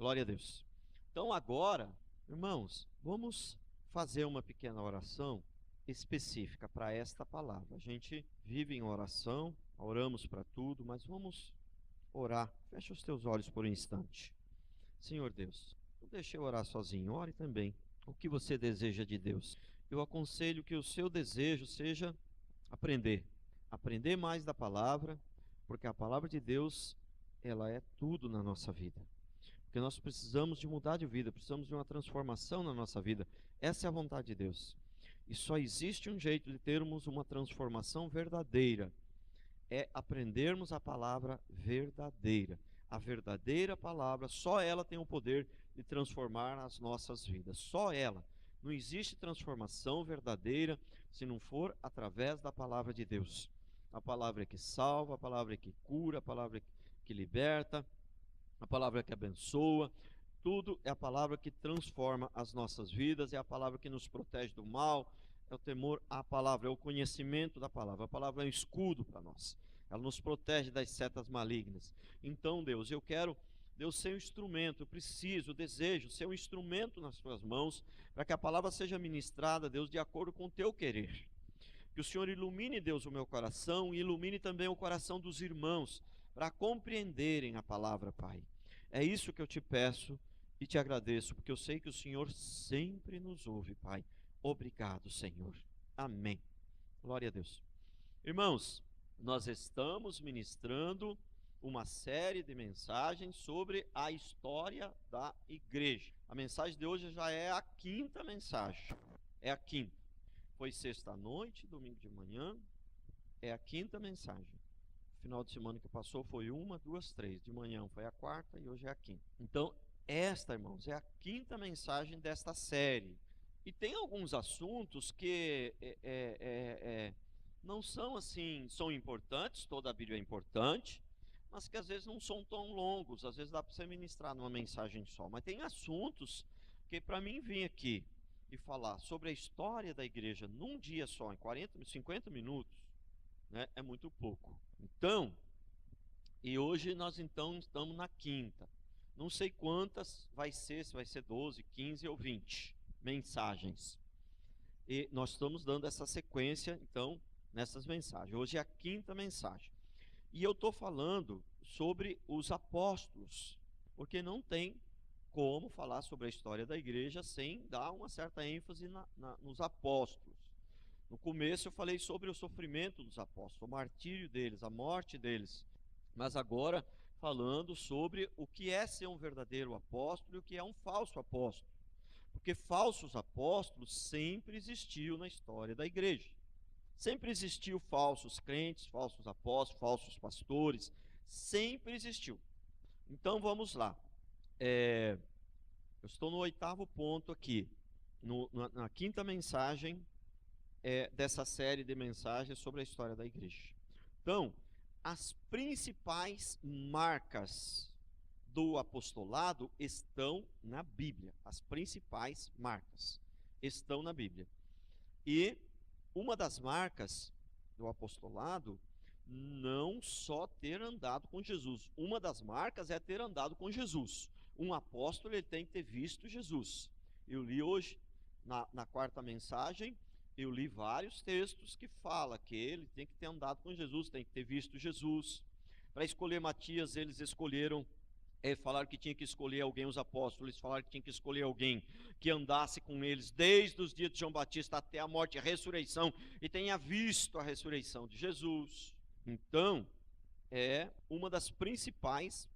Glória a Deus. Então agora, irmãos, vamos fazer uma pequena oração específica para esta palavra. A gente vive em oração, oramos para tudo, mas vamos orar. Fecha os teus olhos por um instante. Senhor Deus, não deixe eu orar sozinho, ore também. O que você deseja de Deus? Eu aconselho que o seu desejo seja aprender mais da palavra, porque a palavra de Deus, ela é tudo na nossa vida. Porque nós precisamos de mudar de vida, precisamos de uma transformação na nossa vida. Essa é a vontade de Deus. E só existe um jeito de termos uma transformação verdadeira, é aprendermos a palavra verdadeira. A verdadeira palavra, só ela tem o poder de transformar as nossas vidas. Só ela. Não existe transformação verdadeira se não for através da palavra de Deus. A palavra que salva, a palavra que cura, a palavra que liberta, a palavra que abençoa. Tudo é a palavra que transforma as nossas vidas, é a palavra que nos protege do mal, é o temor à palavra, é o conhecimento da palavra. A palavra é um escudo para nós, ela nos protege das setas malignas. Então, Deus, eu quero, Deus, ser um instrumento, eu preciso, eu desejo ser um instrumento nas tuas mãos, para que a palavra seja ministrada, Deus, de acordo com o teu querer. Que o Senhor ilumine, Deus, o meu coração e ilumine também o coração dos irmãos, para compreenderem a palavra, Pai. É isso que eu te peço e te agradeço, porque eu sei que o Senhor sempre nos ouve, Pai. Obrigado, Senhor. Amém. Glória a Deus. Irmãos, nós estamos ministrando uma série de mensagens sobre a história da igreja. A mensagem de hoje já é a quinta mensagem. É a quinta. Foi sexta-noite, domingo de manhã, é a quinta mensagem. Final de semana que passou foi uma, duas, três. De manhã foi a quarta e hoje é a quinta. Então, esta, irmãos, é a quinta mensagem desta série. E tem alguns assuntos que não são assim, são importantes, toda a Bíblia é importante, mas que às vezes não são tão longos, às vezes dá para você ministrar numa mensagem só. Mas tem assuntos que para mim vir aqui e falar sobre a história da igreja num dia só, em 40, 50 minutos, né, é muito pouco. Então, e hoje nós então estamos na quinta. Não sei quantas vai ser, se vai ser 12, 15 ou 20 mensagens. E nós estamos dando essa sequência, então, nessas mensagens. Hoje é a quinta mensagem. E eu estou falando sobre os apóstolos, porque não tem como falar sobre a história da igreja sem dar uma certa ênfase nos apóstolos. No começo eu falei sobre o sofrimento dos apóstolos, o martírio deles, a morte deles. Mas agora falando sobre o que é ser um verdadeiro apóstolo e o que é um falso apóstolo. Porque falsos apóstolos sempre existiu na história da igreja. Sempre existiu falsos crentes, falsos apóstolos, falsos pastores. Sempre existiu. Então vamos lá. Eu estou no 8º ponto aqui, na quinta mensagem dessa série de mensagens sobre a história da igreja. Então, as principais marcas do apostolado estão na Bíblia. As principais marcas estão na Bíblia. E uma das marcas do apostolado não só ter andado com Jesus. Uma das marcas é ter andado com Jesus. Um apóstolo ele tem que ter visto Jesus. Eu li hoje, na quarta mensagem, eu li vários textos que falam que ele tem que ter andado com Jesus, tem que ter visto Jesus. Para escolher Matias, eles escolheram, falaram que tinha que escolher alguém, os apóstolos falaram que tinha que escolher alguém que andasse com eles desde os dias de João Batista até a morte e a ressurreição, e tenha visto a ressurreição de Jesus. Então, é uma das principais,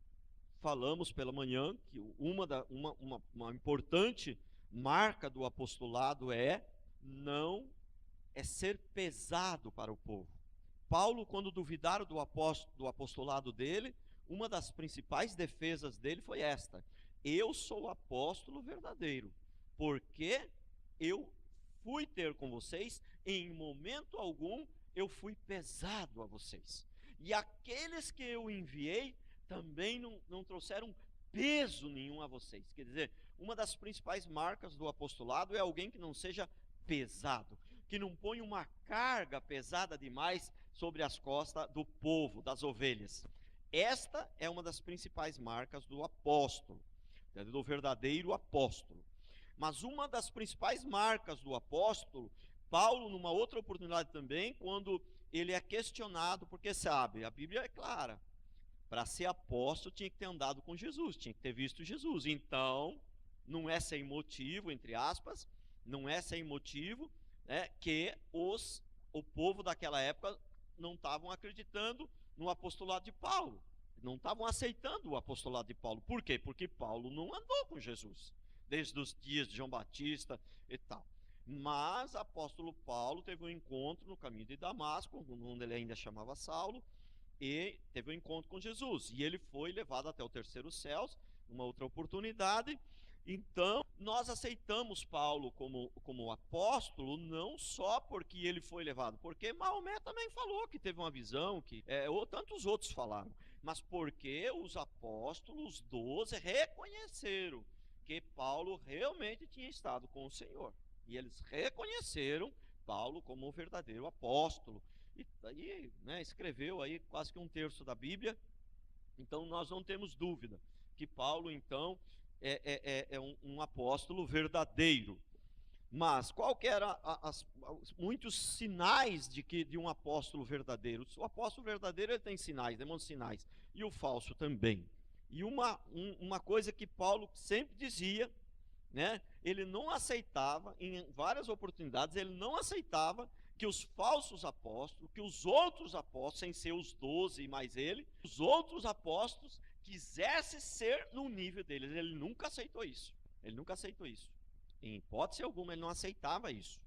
falamos pela manhã, que uma importante marca do apostolado é ser pesado para o povo. Paulo, quando duvidaram do apostolado dele, uma das principais defesas dele foi esta: eu sou o apóstolo verdadeiro, porque eu fui ter com vocês, em momento algum eu fui pesado a vocês, e aqueles que eu enviei também não trouxeram peso nenhum a vocês. Quer dizer, uma das principais marcas do apostolado é alguém que não seja pesado, que não põe uma carga pesada demais sobre as costas do povo, das ovelhas. Esta é uma das principais marcas do apóstolo. do verdadeiro apóstolo. Mas uma das principais marcas do apóstolo, Paulo, numa outra oportunidade também, quando ele é questionado, porque sabe, a Bíblia é clara, para ser apóstolo tinha que ter andado com Jesus, tinha que ter visto Jesus. Então, não é sem motivo, entre aspas, não é sem motivo, que o povo daquela época não estavam acreditando no apostolado de Paulo, não estavam aceitando o apostolado de Paulo. Por quê? Porque Paulo não andou com Jesus, desde os dias de João Batista e tal. Mas o apóstolo Paulo teve um encontro no caminho de Damasco, onde ele ainda chamava Saulo, e teve um encontro com Jesus, e ele foi levado até o terceiro céu, numa outra oportunidade. Então, nós aceitamos Paulo como apóstolo, não só porque ele foi levado, porque Maomé também falou que teve uma visão, ou tantos outros falaram, mas porque os apóstolos 12 reconheceram que Paulo realmente tinha estado com o Senhor, e eles reconheceram Paulo como o verdadeiro apóstolo, e aí, escreveu aí quase que um terço da Bíblia. Então nós não temos dúvida que Paulo então é um apóstolo verdadeiro. Mas qual que era muitos sinais de um apóstolo verdadeiro? O apóstolo verdadeiro ele tem sinais, demonstra sinais, e o falso também. E uma coisa que Paulo sempre dizia, ele não aceitava, em várias oportunidades, ele não aceitava que os falsos apóstolos, que os outros apóstolos, sem ser os 12 e mais ele, os outros apóstolos quisessem ser no nível deles. Ele nunca aceitou isso. Ele nunca aceitou isso. Em hipótese alguma, ele não aceitava isso.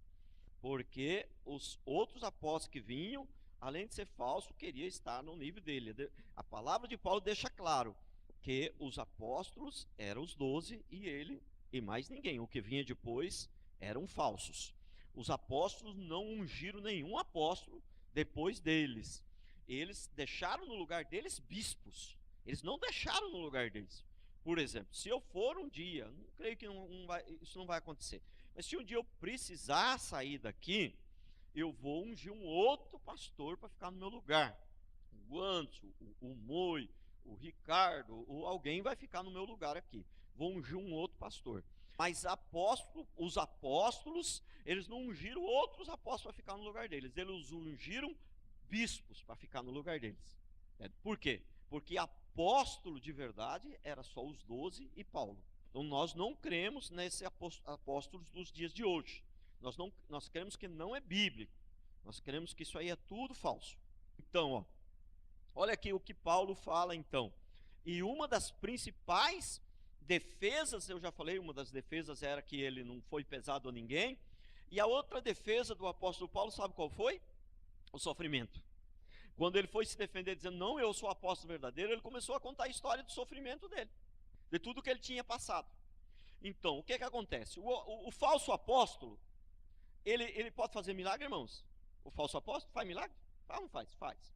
Porque os outros apóstolos que vinham, além de ser falso, queriam estar no nível dele. A palavra de Paulo deixa claro que os apóstolos eram os 12 e ele e mais ninguém. O que vinha depois eram falsos. Os apóstolos não ungiram nenhum apóstolo depois deles. Eles deixaram no lugar deles bispos. Eles não deixaram no lugar deles. Por exemplo, se eu for um dia, não creio que isso não vai acontecer, mas se um dia eu precisar sair daqui, eu vou ungir um outro pastor para ficar no meu lugar. O Anso, o Moi, o Ricardo, ou alguém vai ficar no meu lugar aqui. Vou ungir um outro pastor. Mas os apóstolos, eles não ungiram outros apóstolos para ficar no lugar deles. Eles ungiram bispos para ficar no lugar deles. Por quê? Porque apóstolo de verdade era só os 12 e Paulo. Então nós não cremos nesses apóstolos dos dias de hoje. Nós cremos que não é bíblico. Nós cremos que isso aí é tudo falso. Então, olha aqui o que Paulo fala então. E uma das principais defesas, eu já falei, uma das defesas era que ele não foi pesado a ninguém. E a outra defesa do apóstolo Paulo, sabe qual foi? O sofrimento. Quando ele foi se defender dizendo, não, eu sou o apóstolo verdadeiro, ele começou a contar a história do sofrimento dele, de tudo que ele tinha passado. Então, o que acontece? O falso apóstolo, ele pode fazer milagre, irmãos? O falso apóstolo faz milagre? Não faz, faz.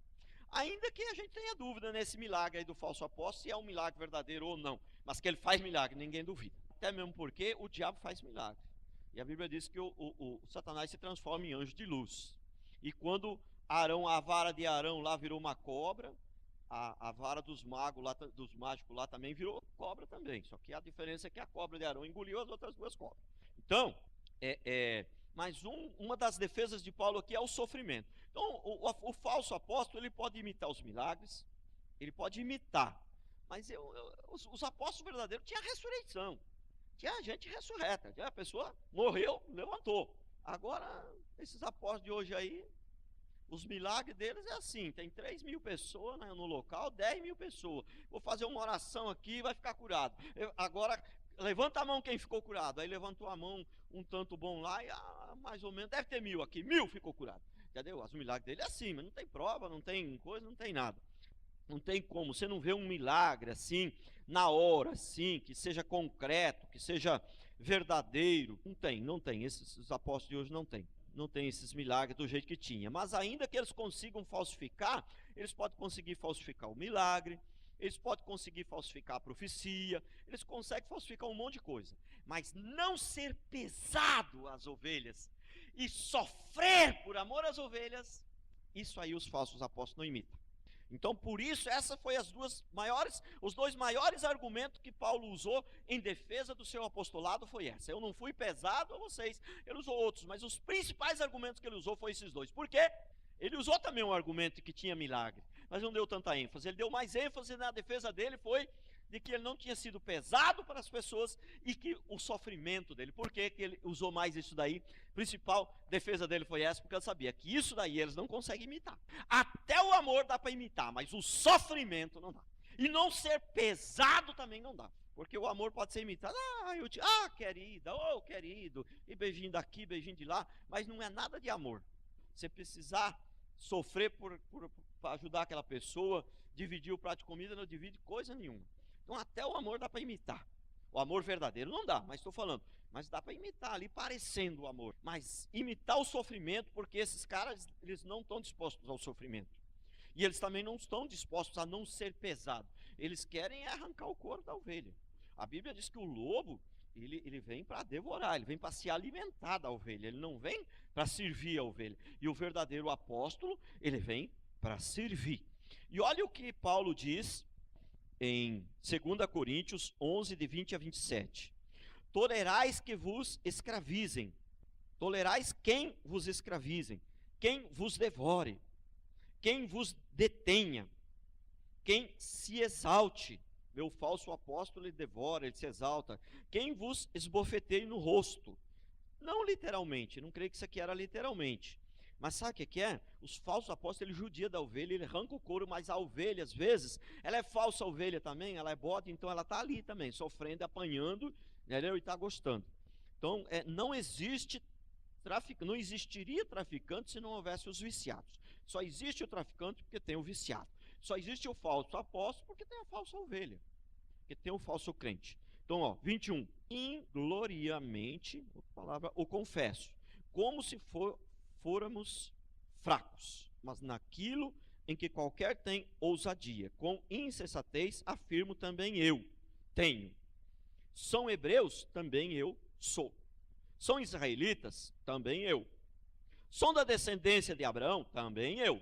Ainda que a gente tenha dúvida nesse milagre aí do falso apóstolo, se é um milagre verdadeiro ou não, mas que ele faz milagre, ninguém duvida. Até mesmo porque o diabo faz milagre. E a Bíblia diz que o Satanás se transforma em anjo de luz. E quando a vara de Arão lá virou uma cobra, a vara dos mágicos lá também virou cobra também. Só que a diferença é que a cobra de Arão engoliu as outras duas cobras. Então, mas uma das defesas de Paulo aqui é o sofrimento. Então, o falso apóstolo, ele pode imitar os milagres, ele pode imitar, mas os apóstolos verdadeiros tinham ressurreição, tinha gente ressurreta, a pessoa morreu, levantou. Agora, esses apóstolos de hoje aí, os milagres deles é assim, tem 3.000 pessoas no local, 10.000 pessoas, vou fazer uma oração aqui, vai ficar curado. Agora, levanta a mão quem ficou curado. Aí levantou a mão um tanto bom lá, e mais ou menos, deve ter 1.000 aqui, 1.000 ficou curado. Entendeu? Os milagres dele é assim, mas não tem prova, não tem coisa, não tem nada. Não tem como, você não vê um milagre assim, na hora, assim, que seja concreto, que seja verdadeiro. Não tem. Esses apóstolos de hoje não tem esses milagres do jeito que tinha. Mas ainda que eles consigam falsificar, eles podem conseguir falsificar o milagre, eles podem conseguir falsificar a profecia, eles conseguem falsificar um monte de coisa. Mas não ser pesado às ovelhas e sofrer por amor às ovelhas, isso aí os falsos apóstolos não imitam. Então, por isso, essa foi os dois maiores argumentos que Paulo usou em defesa do seu apostolado foi essa. Eu não fui pesado a vocês, ele usou outros, mas os principais argumentos que ele usou foram esses dois. Por quê? Ele usou também um argumento que tinha milagre, mas não deu tanta ênfase. Ele deu mais ênfase na defesa dele, foi de que ele não tinha sido pesado para as pessoas e que o sofrimento dele. Por que ele usou mais isso daí? A principal defesa dele foi essa, porque ele sabia que isso daí eles não conseguem imitar. Até o amor dá para imitar, mas o sofrimento não dá. E não ser pesado também não dá. Porque o amor pode ser imitado, querida, querido, e beijinho daqui, beijinho de lá, mas não é nada de amor. Você precisar sofrer para ajudar aquela pessoa, dividir o prato de comida, não divide coisa nenhuma. Então até o amor dá para imitar. O amor verdadeiro não dá, mas estou falando, mas dá para imitar ali, parecendo o amor. Mas imitar o sofrimento, porque esses caras, eles não estão dispostos ao sofrimento. E eles também não estão dispostos a não ser pesado. Eles querem arrancar o couro da ovelha. A Bíblia diz que o lobo, ele vem para devorar, ele vem para se alimentar da ovelha, ele não vem para servir a ovelha. E o verdadeiro apóstolo, ele vem para servir. E olha o que Paulo diz em 2 Coríntios 11, de 20 a 27. Tolerais que vos escravizem, tolerais quem vos escravizem, quem vos devore, quem vos detenha, quem se exalte. Meu falso apóstolo ele devora, ele se exalta. Quem vos esbofeteie no rosto. Não literalmente, não creio que isso aqui era literalmente. Mas sabe o que é? Os falsos apóstolos, ele judia da ovelha, ele arranca o couro, mas a ovelha, às vezes, ela é falsa ovelha também, ela é bode, então ela está ali também, sofrendo, apanhando, entendeu? E está gostando. Então, não existiria traficante se não houvesse os viciados. Só existe o traficante porque tem o viciado. Só existe o falso apóstolo porque tem a falsa ovelha, porque tem o falso crente. Então, 21. Ingloriamente, outra palavra, o confesso, como se fôramos fracos, mas naquilo em que qualquer tem ousadia, com insensatez afirmo também eu tenho. São hebreus? Também eu sou. São israelitas? Também eu. São da descendência de Abraão? Também eu.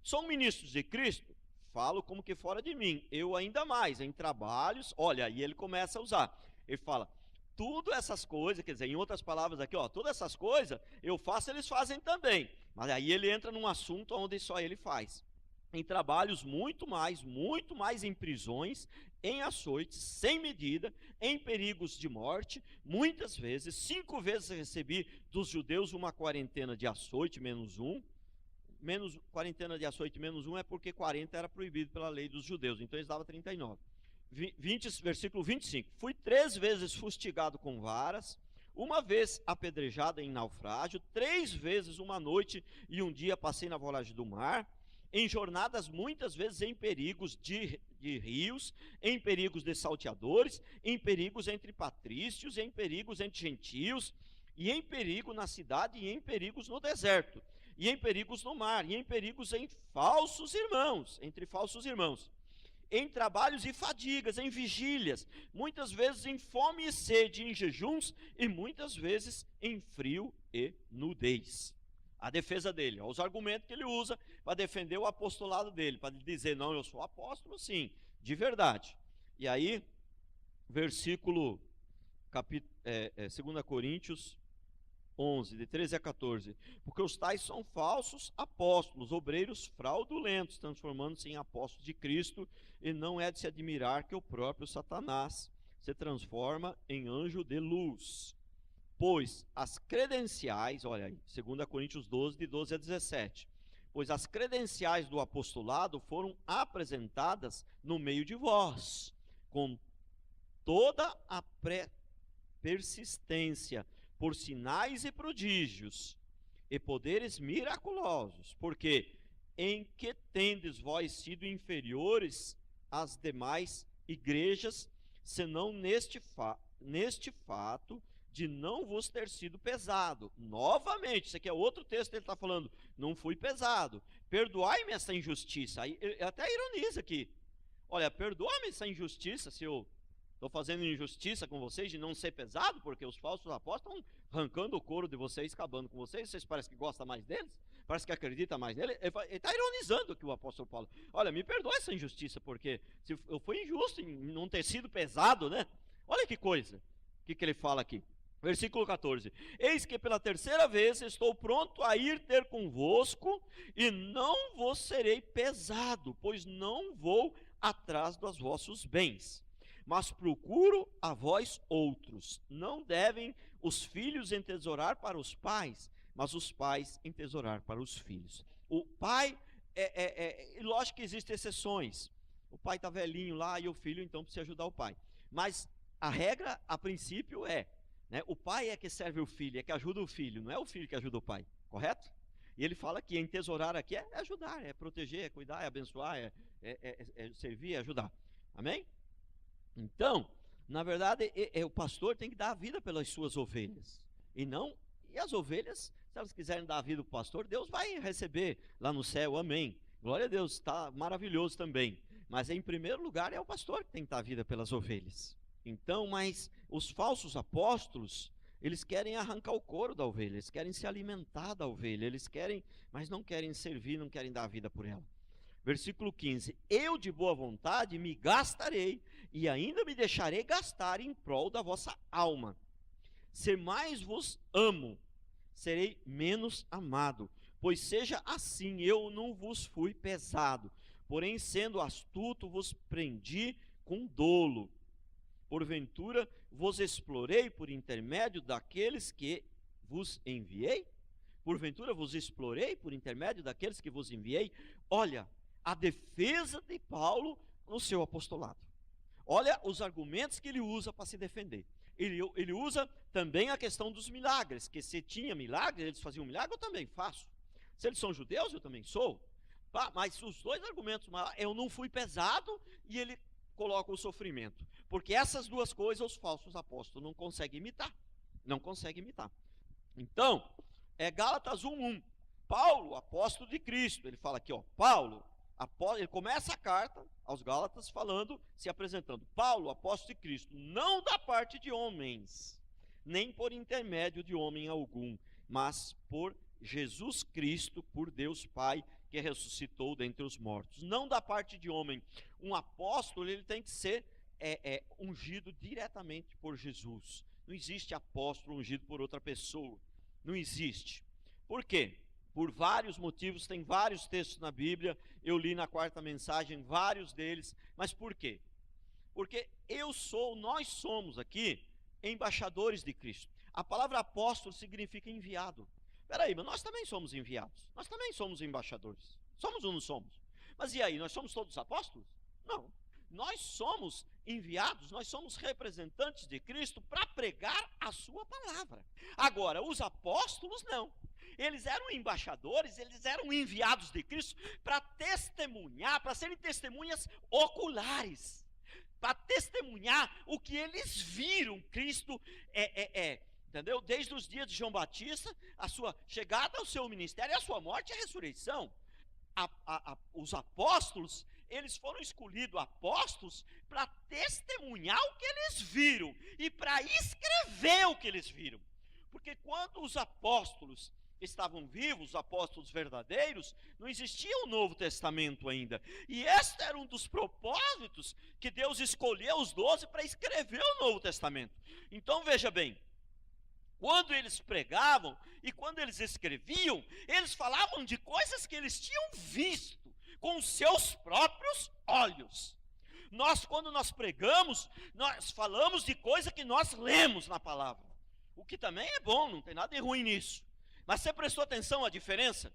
São ministros de Cristo? Falo como que fora de mim, eu ainda mais, em trabalhos, olha, aí ele começa a usar, ele fala, tudo essas coisas, quer dizer, em outras palavras aqui, todas essas coisas, eu faço, eles fazem também, mas aí ele entra num assunto onde só ele faz, em trabalhos muito mais em prisões, em açoites, sem medida, em perigos de morte, muitas vezes, 5 vezes recebi dos judeus uma quarentena de açoite, menos quarentena de açoite, menos 1 é porque 40 era proibido pela lei dos judeus, então eles davam 39. Versículo 25. Fui 3 vezes fustigado com varas, 1 vez apedrejado em naufrágio, 3 vezes uma noite e um dia passei na voragem do mar, em jornadas muitas vezes em perigos de rios, em perigos de salteadores, em perigos entre patrícios, em perigos entre gentios, e em perigo na cidade, e em perigos no deserto, e em perigos no mar, e em perigos entre falsos irmãos, em trabalhos e fadigas, em vigílias, muitas vezes em fome e sede, em jejuns, e muitas vezes em frio e nudez. A defesa dele, os argumentos que ele usa para defender o apostolado dele, para dizer, não, eu sou apóstolo, sim, de verdade. E aí, versículo, 2 Coríntios 11, de 13 a 14, porque os tais são falsos apóstolos, obreiros fraudulentos, transformando-se em apóstolos de Cristo, e não é de se admirar que o próprio Satanás se transforma em anjo de luz. Pois as credenciais, olha aí, 2 Coríntios 12, de 12 a 17, pois as credenciais do apostolado foram apresentadas no meio de vós, com toda a persistência, por sinais e prodígios, e poderes miraculosos, porque em que tendes vós sido inferiores às demais igrejas, senão neste fato de não vos ter sido pesado. Novamente, isso aqui é outro texto que ele está falando, não fui pesado, perdoai-me essa injustiça, aí, até ironiza aqui, olha, perdoa-me essa injustiça, se eu Estou fazendo injustiça com vocês de não ser pesado, porque os falsos apóstolos estão arrancando o couro de vocês, acabando com vocês. Vocês parecem que gostam mais deles, parece que acreditam mais nele. Ele está ironizando aqui o apóstolo Paulo. Olha, me perdoa essa injustiça, porque se eu fui injusto em não ter sido pesado, né? Olha que coisa, o que ele fala aqui. Versículo 14: eis que pela terceira vez estou pronto a ir ter convosco, e não vos serei pesado, pois não vou atrás dos vossos bens, mas procuro a vós outros. Não devem os filhos entesourar para os pais, mas os pais entesourar para os filhos. O pai, lógico que existem exceções. O pai está velhinho lá e o filho então precisa ajudar o pai. Mas a regra, a princípio, né, o pai é que serve o filho, é que ajuda o filho, não é o filho que ajuda o pai, correto? E ele fala que entesourar aqui é ajudar, é proteger, é cuidar, é abençoar, é servir, é ajudar. Amém? Então, na verdade, o pastor tem que dar a vida pelas suas ovelhas. E as ovelhas, se elas quiserem dar a vida para o pastor, Deus vai receber lá no céu, amém. Glória a Deus, está maravilhoso também. Mas em primeiro lugar é o pastor que tem que dar a vida pelas ovelhas. Então, mas os falsos apóstolos, eles querem arrancar o couro da ovelha, eles querem se alimentar da ovelha, eles querem, mas não querem servir, não querem dar a vida por ela. Versículo 15: eu de boa vontade me gastarei, e ainda me deixarei gastar em prol da vossa alma. Se mais vos amo, serei menos amado, pois seja assim, eu não vos fui pesado, porém sendo astuto vos prendi com dolo. Porventura vos explorei por intermédio daqueles que vos enviei? Porventura vos explorei por intermédio daqueles que vos enviei? Olha a defesa de Paulo no seu apostolado. Olha os argumentos que ele usa para se defender. Ele usa também a questão dos milagres, que se tinha milagres, eles faziam milagre, eu também faço. Se eles são judeus, eu também sou. Mas os dois argumentos, eu não fui pesado, e ele coloca o sofrimento. Porque essas duas coisas os falsos apóstolos não conseguem imitar. Não conseguem imitar. Então, Gálatas 1:1. Paulo, apóstolo de Cristo, ele fala aqui, Paulo, ele começa a carta aos Gálatas falando, se apresentando, Paulo, apóstolo de Cristo, não da parte de homens, nem por intermédio de homem algum, mas por Jesus Cristo, por Deus Pai, que ressuscitou dentre os mortos. Não da parte de homem. Um apóstolo, ele tem que ser ungido diretamente por Jesus. Não existe apóstolo ungido por outra pessoa. Não existe. Por quê? Por vários motivos, tem vários textos na Bíblia, eu li na quarta mensagem vários deles, mas por quê? Porque nós somos aqui embaixadores de Cristo. A palavra apóstolo significa enviado. Peraí, mas nós também somos enviados, nós também somos embaixadores. Somos ou não somos? Mas e aí, nós somos todos apóstolos? Não. Nós somos enviados, nós somos representantes de Cristo para pregar a sua palavra. Agora, os apóstolos não. Eles eram embaixadores, eles eram enviados de Cristo para testemunhar, para serem testemunhas oculares, para testemunhar o que eles viram Cristo entendeu? Desde os dias de João Batista, a sua chegada ao seu ministério, a sua morte e a ressurreição. Os apóstolos, eles foram escolhidos apóstolos para testemunhar o que eles viram e para escrever o que eles viram. Porque quando os apóstolos estavam vivos, os apóstolos verdadeiros, não existia o Novo Testamento ainda. E este era um dos propósitos que Deus escolheu os 12 para escrever o Novo Testamento. Então veja bem, quando eles pregavam e quando eles escreviam, eles falavam de coisas que eles tinham visto com os seus próprios olhos. Quando nós pregamos, nós falamos de coisa que nós lemos na palavra, o que também é bom, não tem nada de ruim nisso. Mas você prestou atenção à diferença?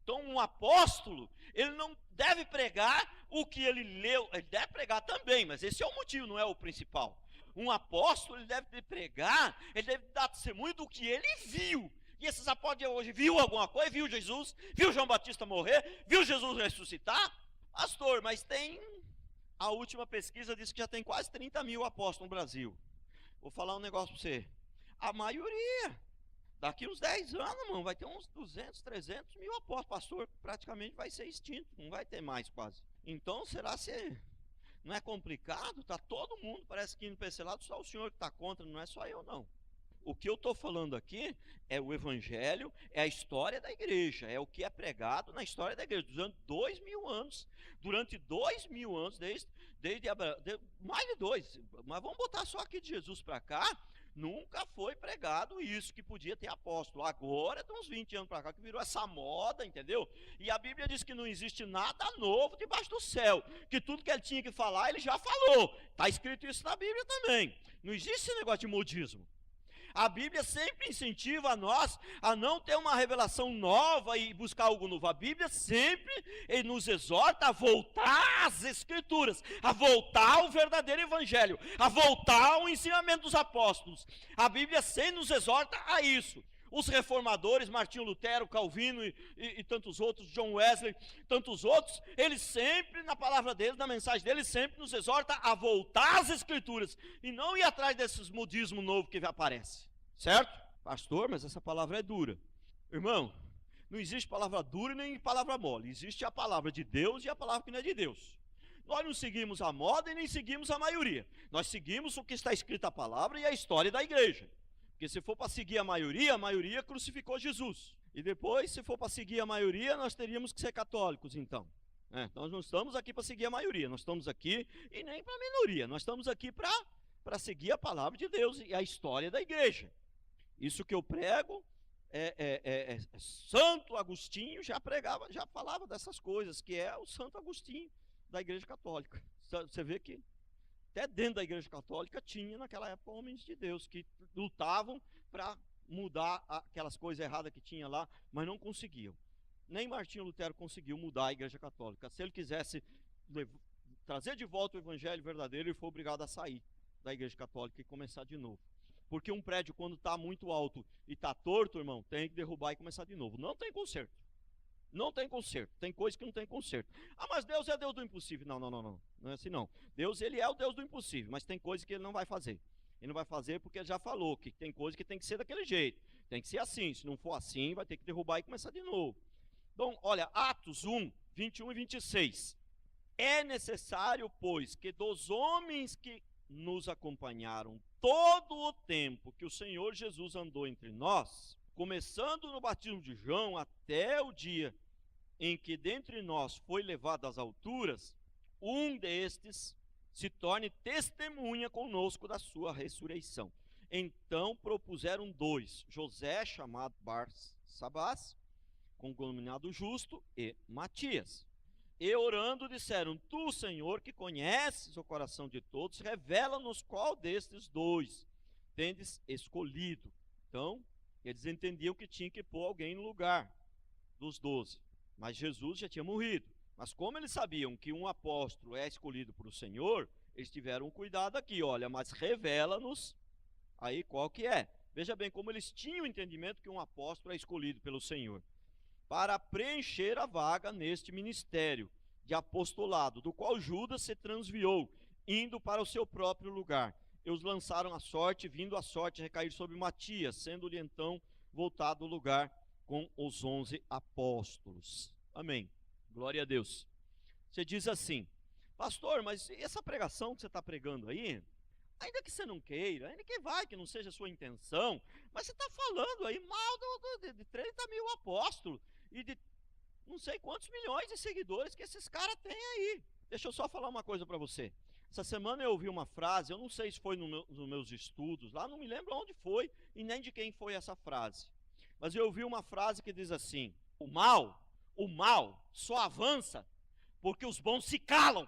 Então um apóstolo, ele não deve pregar o que ele leu, ele deve pregar também, mas esse é o motivo, não é o principal. Um apóstolo, ele deve pregar, ele deve dar testemunho do que ele viu. E esses apóstolos hoje viu alguma coisa? Viu Jesus? Viu João Batista morrer? Viu Jesus ressuscitar? Pastor, mas a última pesquisa diz que já tem quase 30 mil apóstolos no Brasil. Vou falar um negócio para você. A maioria, daqui uns 10 anos, irmão, vai ter uns 200, 300 mil apóstolos. Pastor praticamente vai ser extinto, não vai ter mais quase. Então, será se Não é complicado? Está todo mundo, parece que indo para esse lado, só o senhor que está contra, não é só eu não. O que eu estou falando aqui é o evangelho, é a história da igreja, é o que é pregado na história da igreja, durante 2000 anos, desde Abraão, mais de 2, mas vamos botar só aqui de Jesus para cá, nunca foi pregado isso, que podia ter apóstolo. Agora, tem uns 20 anos para cá, que virou essa moda, entendeu? E a Bíblia diz que não existe nada novo debaixo do céu, que tudo que ele tinha que falar, ele já falou. Está escrito isso na Bíblia também. Não existe esse negócio de modismo. A Bíblia sempre incentiva a nós a não ter uma revelação nova e buscar algo novo. A Bíblia sempre nos exorta a voltar às Escrituras, a voltar ao verdadeiro Evangelho, a voltar ao ensinamento dos apóstolos. A Bíblia sempre nos exorta a isso. Os reformadores, Martinho Lutero, Calvino e tantos outros, John Wesley, tantos outros, eles sempre, na palavra deles, na mensagem deles, sempre nos exorta a voltar às Escrituras e não ir atrás desses modismos novos que aparecem, certo? Pastor, mas essa palavra é dura. Irmão, não existe palavra dura nem palavra mole, existe a palavra de Deus e a palavra que não é de Deus. Nós não seguimos a moda e nem seguimos a maioria, nós seguimos o que está escrito a palavra e a história da igreja. Porque se for para seguir a maioria crucificou Jesus. E depois, se for para seguir a maioria, nós teríamos que ser católicos, então. Nós não estamos aqui para seguir a maioria, nós estamos aqui, e nem para a minoria, nós estamos aqui para seguir a palavra de Deus e a história da igreja. Isso que eu prego, Santo Agostinho já pregava, já falava dessas coisas, que é o Santo Agostinho da Igreja Católica. Você vê que até dentro da Igreja Católica tinha naquela época homens de Deus que lutavam para mudar aquelas coisas erradas que tinha lá, mas não conseguiam. Nem Martinho Lutero conseguiu mudar a Igreja Católica. Se ele quisesse trazer de volta o Evangelho verdadeiro, ele foi obrigado a sair da Igreja Católica e começar de novo. Porque um prédio, quando está muito alto e está torto, irmão, tem que derrubar e começar de novo. Não tem conserto. Não tem conserto, tem coisa que não tem conserto. Ah, mas Deus é Deus do impossível. Não, não é assim não. Deus, ele é o Deus do impossível, mas tem coisa que ele não vai fazer. Ele não vai fazer porque ele já falou que tem coisa que tem que ser daquele jeito. Tem que ser assim, se não for assim, vai ter que derrubar e começar de novo. Então, olha, Atos 1, 21 e 26. É necessário, pois, que dos homens que nos acompanharam todo o tempo que o Senhor Jesus andou entre nós, começando no batismo de João até o dia em que dentre nós foi levado às alturas, um destes se torne testemunha conosco da sua ressurreição. Então propuseram 2, José, chamado Barsabás, cognominado Justo, e Matias. E orando disseram: Tu, Senhor, que conheces o coração de todos, revela-nos qual destes 2 tendes escolhido. Então, eles entendiam que tinha que pôr alguém no lugar dos 12. Mas Jesus já tinha morrido. Mas como eles sabiam que um apóstolo é escolhido por o Senhor, eles tiveram cuidado aqui, olha, mas revela-nos aí qual que é. Veja bem como eles tinham o entendimento que um apóstolo é escolhido pelo Senhor. Para preencher a vaga neste ministério de apostolado, do qual Judas se transviou, indo para o seu próprio lugar. E os lançaram à sorte, vindo a sorte recair sobre Matias, sendo-lhe então voltado o lugar com os 11 apóstolos. Amém. Glória a Deus. Você diz assim: pastor, mas essa pregação que você está pregando aí, ainda que você não queira, ainda que que não seja a sua intenção, mas você está falando aí mal de 30 mil apóstolos e de não sei quantos milhões de seguidores que esses caras têm aí. Deixa eu só falar uma coisa para você. Essa semana eu ouvi uma frase, eu não sei se foi nos meus estudos lá, não me lembro onde foi e nem de quem foi essa frase. Mas eu ouvi uma frase que diz assim: o mal só avança porque os bons se calam.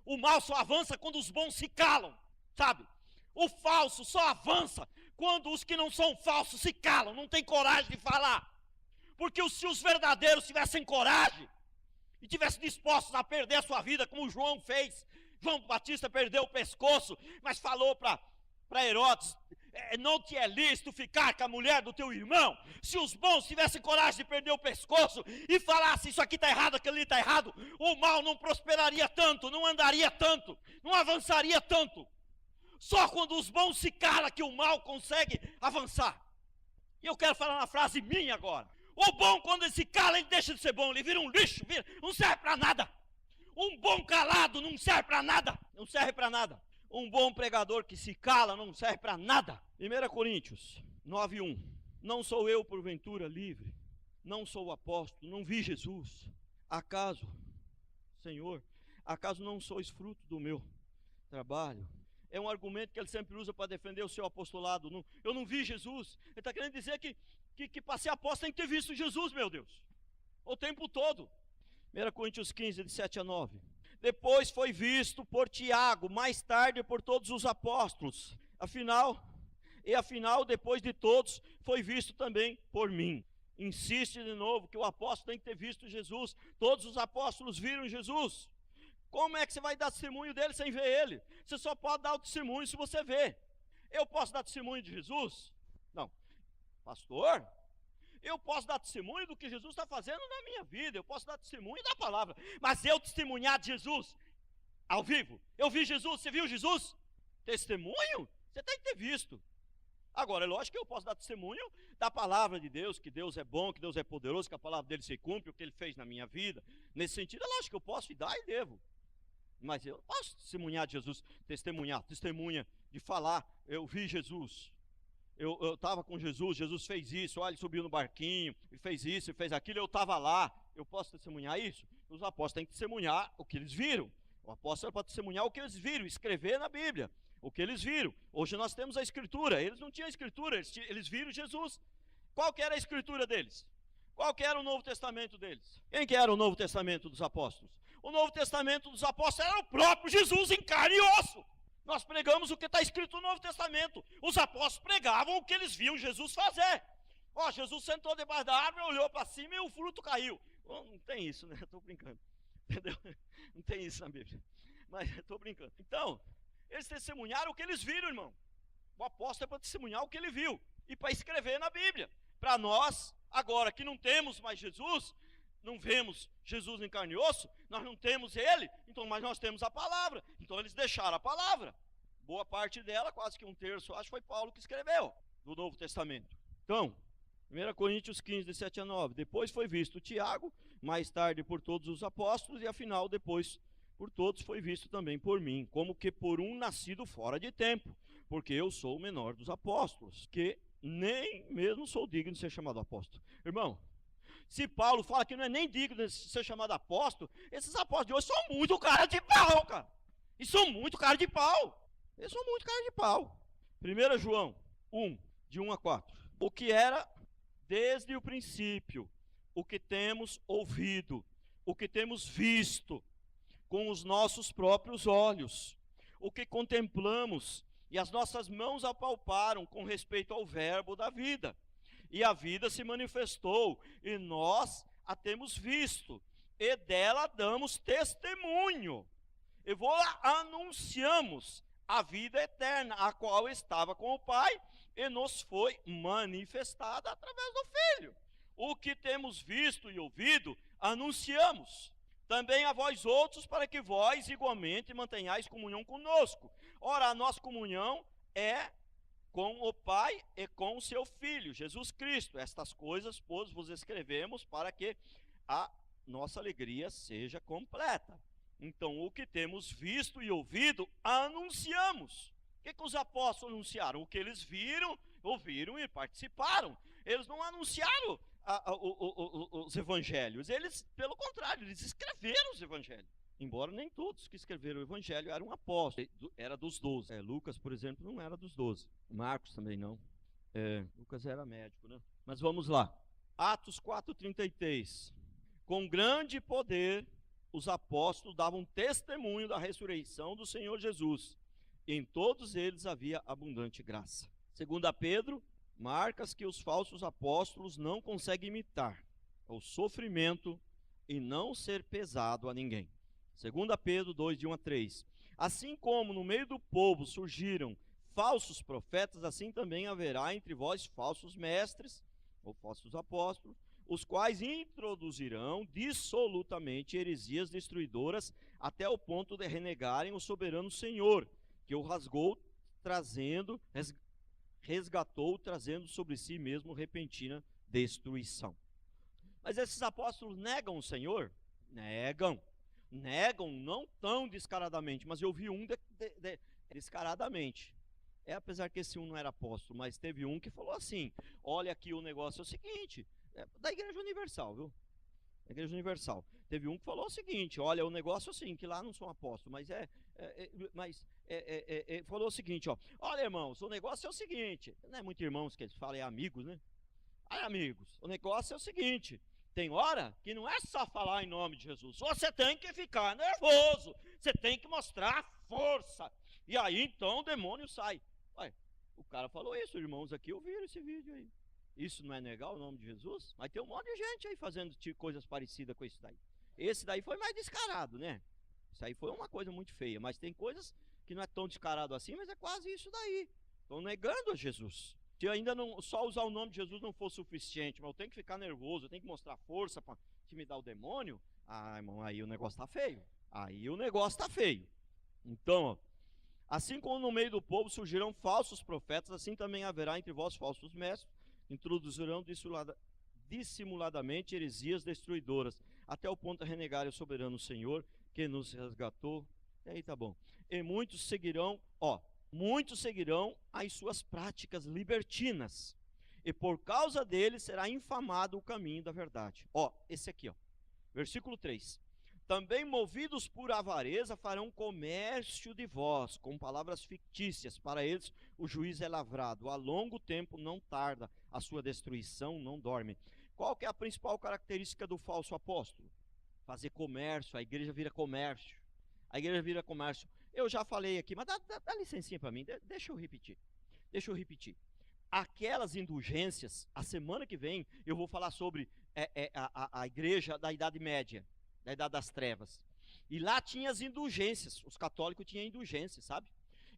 O mal só avança quando os bons se calam, sabe? O falso só avança quando os que não são falsos se calam, não tem coragem de falar. Porque se os verdadeiros tivessem coragem e tivessem dispostos a perder a sua vida, como João fez, João Batista perdeu o pescoço, mas falou para Herodes: não te é lícito ficar com a mulher do teu irmão. Se os bons tivessem coragem de perder o pescoço e falassem: isso aqui está errado, aquilo ali está errado, o mal não prosperaria tanto, não andaria tanto, não avançaria tanto. Só quando os bons se calam que o mal consegue avançar. E eu quero falar uma frase minha agora: o bom, quando ele se cala, ele deixa de ser bom, ele vira um lixo, não serve para nada. Um bom calado não serve para nada. Não serve para nada. Um bom pregador que se cala não serve para nada. 1 Coríntios 9:1. Não sou eu porventura livre? Não sou o apóstolo? Não vi Jesus? Acaso, Senhor, acaso não sois fruto do meu trabalho? É um argumento que ele sempre usa para defender o seu apostolado. Não, eu não vi Jesus. Ele está querendo dizer que para ser apóstolo tem que ter visto Jesus, meu Deus, o tempo todo. 1 Coríntios 15, de 7-9. Depois foi visto por Tiago, mais tarde por todos os apóstolos. Afinal, depois de todos, foi visto também por mim. Insiste de novo que o apóstolo tem que ter visto Jesus. Todos os apóstolos viram Jesus. Como é que você vai dar testemunho dele sem ver ele? Você só pode dar o testemunho se você vê. Eu posso dar testemunho de Jesus? Não. Pastor, eu posso dar testemunho do que Jesus está fazendo na minha vida. Eu posso dar testemunho da palavra. Mas eu testemunhar de Jesus ao vivo. Eu vi Jesus, você viu Jesus? Testemunho? Você tem que ter visto. Agora, é lógico que eu posso dar testemunho da palavra de Deus, que Deus é bom, que Deus é poderoso, que a palavra dele se cumpre, o que ele fez na minha vida. Nesse sentido, é lógico que eu posso dar e devo. Mas eu não posso testemunhar de Jesus, testemunha de falar, eu vi Jesus, eu estava com Jesus, Jesus fez isso, olha, ele subiu no barquinho, ele fez isso, ele fez aquilo, eu estava lá. Eu posso testemunhar isso? Os apóstolos têm que testemunhar o que eles viram. O apóstolo pode testemunhar o que eles viram, escrever na Bíblia o que eles viram. Hoje nós temos a escritura. Eles não tinham escritura, eles viram Jesus. Qual que era a escritura deles? Qual que era o Novo Testamento deles? Quem que era o Novo Testamento dos apóstolos? O Novo Testamento dos apóstolos era o próprio Jesus em carne e osso. Nós pregamos o que está escrito no Novo Testamento. Os apóstolos pregavam o que eles viam Jesus fazer. Jesus sentou debaixo da árvore, olhou para cima e o fruto caiu. Não tem isso, né? Estou brincando. Entendeu? Não tem isso na Bíblia. Mas estou brincando. Então, eles testemunharam o que eles viram, irmão. O apóstolo é para testemunhar o que ele viu e para escrever na Bíblia. Para nós, agora que não temos mais Jesus, não vemos Jesus em carne e osso, nós não temos ele, então, mas nós temos a palavra. Então eles deixaram a palavra. Boa parte dela, quase que um terço, acho que foi Paulo que escreveu, do Novo Testamento. Então, 1 Coríntios 15, de 7-9. Depois foi visto Tiago, mais tarde por todos os apóstolos, e afinal depois por todos foi visto também por mim, como que por um nascido fora de tempo, porque eu sou o menor dos apóstolos, que nem mesmo sou digno de ser chamado apóstolo. Irmão, se Paulo fala que não é nem digno de ser chamado apóstolo, esses apóstolos de hoje são muito cara de pau, cara. E são muito cara de pau. Eles são muito cara de pau. 1 João 1, de 1-4. O que era desde o princípio, o que temos ouvido, o que temos visto com os nossos próprios olhos, o que contemplamos e as nossas mãos apalparam com respeito ao verbo da vida. E a vida se manifestou, e nós a temos visto, e dela damos testemunho. E anunciamos a vida eterna, a qual estava com o Pai, e nos foi manifestada através do Filho. O que temos visto e ouvido, anunciamos também a vós outros, para que vós igualmente mantenhais comunhão conosco. Ora, a nossa comunhão é com o Pai e com o seu Filho, Jesus Cristo. Estas coisas, pois, vos escrevemos para que a nossa alegria seja completa. Então, o que temos visto e ouvido, anunciamos. O que os apóstolos anunciaram? O que eles viram, ouviram e participaram. Eles não anunciaram os evangelhos, eles, pelo contrário, eles escreveram os evangelhos. Embora nem todos que escreveram o evangelho eram apóstolos, era dos 12. Lucas, por exemplo, não era dos 12. Marcos também não. Lucas era médico, né? Mas vamos lá. Atos 4:33. Com grande poder, os apóstolos davam testemunho da ressurreição do Senhor Jesus. E em todos eles havia abundante graça. 2 Pedro, marcas que os falsos apóstolos não conseguem imitar: o sofrimento e não ser pesado a ninguém. 2 Pedro 2, de 1-3. Assim como no meio do povo surgiram falsos profetas, assim também haverá entre vós falsos mestres, ou falsos apóstolos, os quais introduzirão dissolutamente heresias destruidoras, até o ponto de renegarem o soberano Senhor, que o resgatou, trazendo sobre si mesmo repentina destruição. Mas esses apóstolos negam o Senhor? Negam. negam, não tão descaradamente, mas eu vi um descaradamente. Apesar que esse um não era apóstolo, mas teve um que falou assim: olha aqui, o negócio é o seguinte, da Igreja Universal, viu? Da Igreja Universal. Teve um que falou o seguinte: olha, o negócio é assim, que lá não são apóstolos, mas falou o seguinte, ó: olha, irmãos, o negócio é o seguinte, não é muito irmãos que eles falam, é amigos, né? Aí, amigos, o negócio é o seguinte: tem hora que não é só falar em nome de Jesus, você tem que ficar nervoso, você tem que mostrar força, e aí então o demônio sai. Ué, o cara falou isso, irmãos aqui ouviram esse vídeo aí. Isso não é legal, o nome de Jesus? Mas tem um monte de gente aí fazendo coisas parecidas com isso daí. Esse daí foi mais descarado, né? Isso aí foi uma coisa muito feia, mas tem coisas que não é tão descarado assim, mas é quase isso daí. Estão negando a Jesus. Se ainda não, só usar o nome de Jesus não for suficiente, mas eu tenho que ficar nervoso, eu tenho que mostrar força para intimidar o demônio, irmão, aí o negócio está feio. Aí o negócio está feio. Então, ó, assim como no meio do povo surgirão falsos profetas, assim também haverá entre vós falsos mestres, introduzirão dissimuladamente heresias destruidoras, até o ponto de renegar o soberano Senhor, que nos resgatou. E aí tá bom. E muitos seguirão as suas práticas libertinas, e por causa deles será infamado o caminho da verdade. Esse aqui, versículo 3. Também movidos por avareza farão comércio de vós, com palavras fictícias, para eles o juiz é lavrado, a longo tempo não tarda, a sua destruição não dorme. Qual que é a principal característica do falso apóstolo? Fazer comércio, a igreja vira comércio. A igreja vira comércio. Eu já falei aqui, mas dá licencinha para mim, deixa eu repetir. Aquelas indulgências, a semana que vem eu vou falar sobre a igreja da Idade Média, da Idade das Trevas. E lá tinha as indulgências, os católicos tinham indulgências, sabe?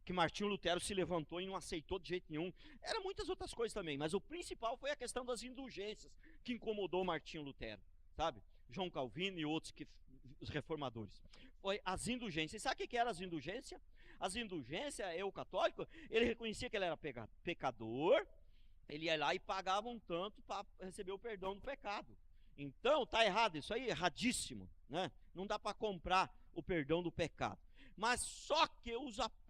Que Martinho Lutero se levantou e não aceitou de jeito nenhum. Eram muitas outras coisas também, mas o principal foi a questão das indulgências, que incomodou Martinho Lutero, sabe? João Calvino e outros, os reformadores. Foi as indulgências. E sabe o que eram as indulgências? As indulgências, o católico, ele reconhecia que ele era pecador, ele ia lá e pagava um tanto para receber o perdão do pecado. Então, tá errado isso aí, erradíssimo, né? Não dá para comprar o perdão do pecado. Mas só que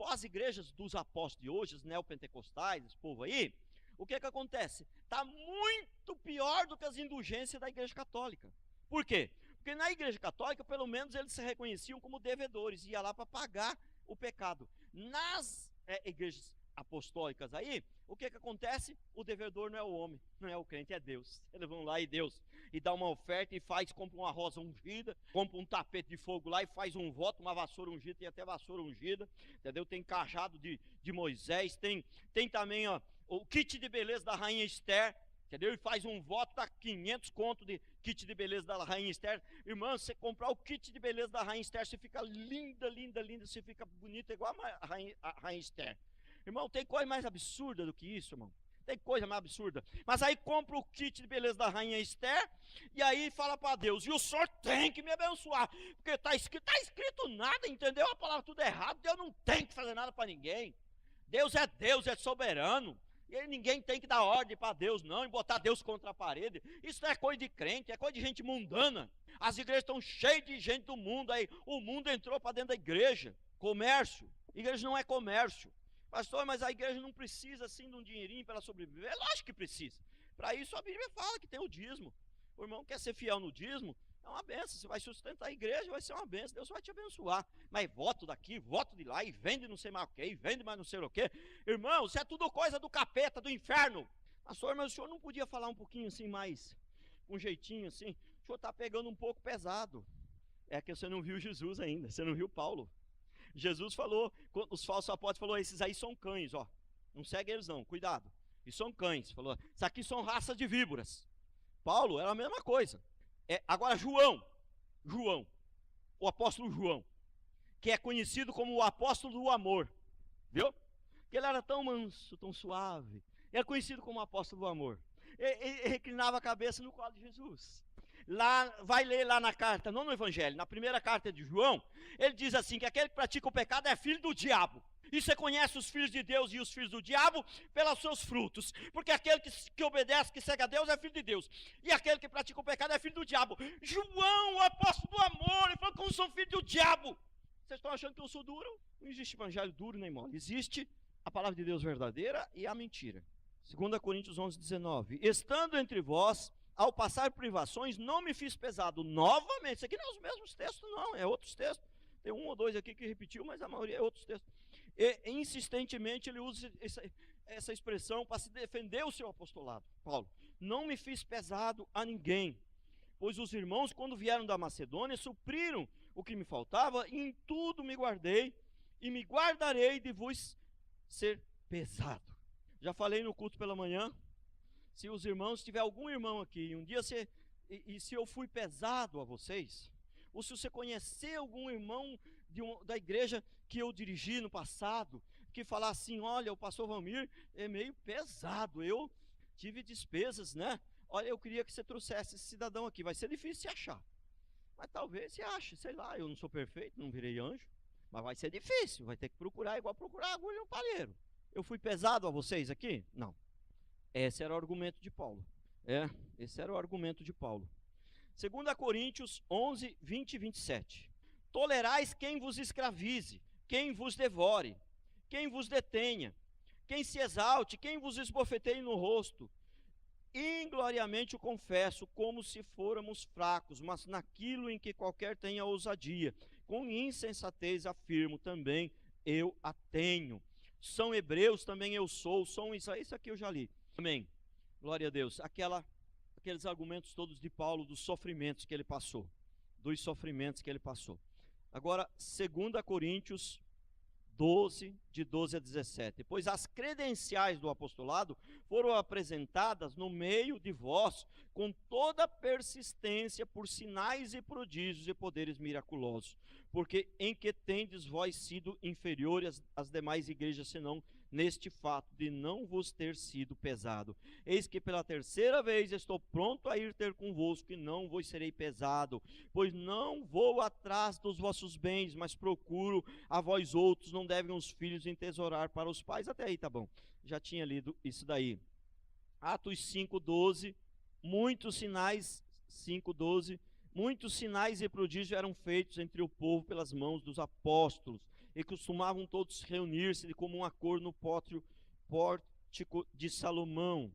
as igrejas dos apóstolos de hoje, os neopentecostais, esse povo aí, o que acontece? Está muito pior do que as indulgências da igreja católica. Por quê? Porque na igreja católica, pelo menos, eles se reconheciam como devedores, ia lá para pagar o pecado. Nas igrejas apostólicas aí, o que acontece? O devedor não é o homem, não é o crente, é Deus. Eles vão lá e dá uma oferta e compra uma rosa ungida, compra um tapete de fogo lá e faz um voto, uma vassoura ungida, tem até vassoura ungida, entendeu? Tem cajado de Moisés, tem também o kit de beleza da rainha Esther, entendeu? E faz um voto, dá 500 conto de kit de beleza da rainha Esther. Irmão, você comprar o kit de beleza da rainha Esther, você fica linda, você fica bonita igual a rainha Esther. Irmão, tem coisa mais absurda do que isso, irmão. Tem coisa mais absurda. Mas aí compra o kit de beleza da rainha Esther e aí fala para Deus: e o senhor tem que me abençoar, porque está escrito nada, entendeu? A palavra tudo errado. Deus não tem que fazer nada para ninguém. Deus, é soberano. E aí ninguém tem que dar ordem para Deus, não, e botar Deus contra a parede. Isso não é coisa de crente, é coisa de gente mundana. As igrejas estão cheias de gente do mundo aí. O mundo entrou para dentro da igreja. Comércio. Igreja não é comércio. Pastor, mas a igreja não precisa assim de um dinheirinho para ela sobreviver? Lógico que precisa. Para isso a Bíblia fala que tem o dízimo. O irmão quer ser fiel no dízimo, é uma benção. Você vai sustentar a igreja, vai ser uma benção. Deus vai te abençoar. Mas voto daqui, voto de lá, e vende não sei mais o que, e vende mais não sei o que. Irmão, isso é tudo coisa do capeta, do inferno. Pastor, mas o senhor não podia falar um pouquinho assim mais, com um jeitinho assim? O senhor está pegando um pouco pesado. É que você não viu Jesus ainda, você não viu Paulo. Jesus falou, os falsos apóstolos falou: esses aí são cães, não segue eles não, cuidado. E são cães, falou, isso aqui são raças de víboras. Paulo era a mesma coisa. Agora João, o apóstolo João, que é conhecido como o apóstolo do amor, viu? Que ele era tão manso, tão suave, ele é conhecido como o apóstolo do amor. Ele reclinava a cabeça no colo de Jesus. Lá, vai ler lá na carta, não no evangelho, na primeira carta de João, ele diz assim, que aquele que pratica o pecado é filho do diabo. E você conhece os filhos de Deus e os filhos do diabo pelos seus frutos. Porque aquele que obedece, que segue a Deus, é filho de Deus. E aquele que pratica o pecado é filho do diabo. João, o apóstolo do amor, ele falou que eu sou filho do diabo. Vocês estão achando que eu sou duro? Não existe evangelho duro nem mole. Existe a palavra de Deus verdadeira e a mentira. 2 Coríntios 11:19. Estando entre vós, ao passar privações, não me fiz pesado novamente. Isso aqui não é os mesmos textos, não, é outros textos. Tem um ou dois aqui que repetiu, mas a maioria é outros textos. E insistentemente ele usa essa expressão para se defender o seu apostolado. Paulo, não me fiz pesado a ninguém, pois os irmãos, quando vieram da Macedônia, supriram o que me faltava, e em tudo me guardei, e me guardarei de vos ser pesado. Já falei no culto pela manhã, se os irmãos, se tiver algum irmão aqui, um dia se eu fui pesado a vocês, ou se você conhecer algum irmão da igreja que eu dirigi no passado, que falar assim, olha, o pastor Valmir é meio pesado, eu tive despesas, né? Olha, eu queria que você trouxesse esse cidadão aqui, vai ser difícil se achar. Mas talvez você ache, sei lá, eu não sou perfeito, não virei anjo, mas vai ser difícil, vai ter que procurar igual procurar agulha no palheiro. Eu fui pesado a vocês aqui? Não. Esse era o argumento de Paulo. Esse era o argumento de Paulo. 2 Coríntios 11, 20 e 27. Tolerais quem vos escravize, quem vos devore, quem vos detenha, quem se exalte, quem vos esbofeteie no rosto. Ingloriamente o confesso, como se fôramos fracos, mas naquilo em que qualquer tenha ousadia, com insensatez afirmo também, eu a tenho. São hebreus, também eu sou, isso aqui eu já li. Amém. Glória a Deus. Aqueles argumentos todos de Paulo, dos sofrimentos que ele passou. Agora, 2 Coríntios 12, de 12 a 17. Pois as credenciais do apostolado foram apresentadas no meio de vós, com toda persistência, por sinais e prodígios e poderes miraculosos. Porque em que tendes vós sido inferiores às demais igrejas, senão neste fato de não vos ter sido pesado. Eis que pela terceira vez estou pronto a ir ter convosco, e não vos serei pesado, pois não vou atrás dos vossos bens, mas procuro a vós outros. Não devem os filhos entesourar para os pais. Até aí tá bom, já tinha lido isso daí. Atos 5:12, muitos sinais, 5:12, muitos sinais e prodígios eram feitos entre o povo pelas mãos dos apóstolos, e costumavam todos reunir-se de comum acordo no pórtico de Salomão.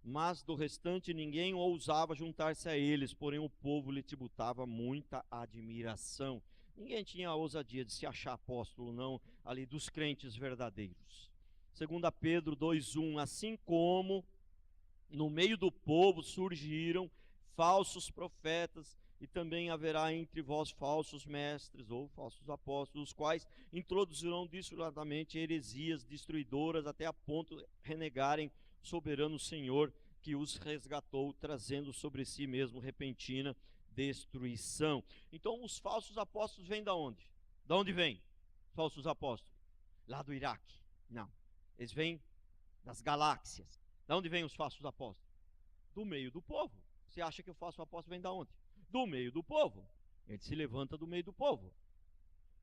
Mas do restante ninguém ousava juntar-se a eles, porém o povo lhe tributava muita admiração. Ninguém tinha a ousadia de se achar apóstolo, não, ali dos crentes verdadeiros. 2 Pedro 2:1, assim como no meio do povo surgiram falsos profetas, e também haverá entre vós falsos mestres ou falsos apóstolos, os quais introduzirão dissimuladamente heresias destruidoras, até a ponto de renegarem o soberano Senhor que os resgatou, trazendo sobre si mesmo repentina destruição. Então os falsos apóstolos vêm da onde? Da onde vêm os falsos apóstolos? Lá do Iraque? Não, eles vêm das galáxias. Da onde vêm os falsos apóstolos? Do meio do povo. Você acha que o falso apóstolo vem da onde? Do meio do povo. Ele se levanta do meio do povo.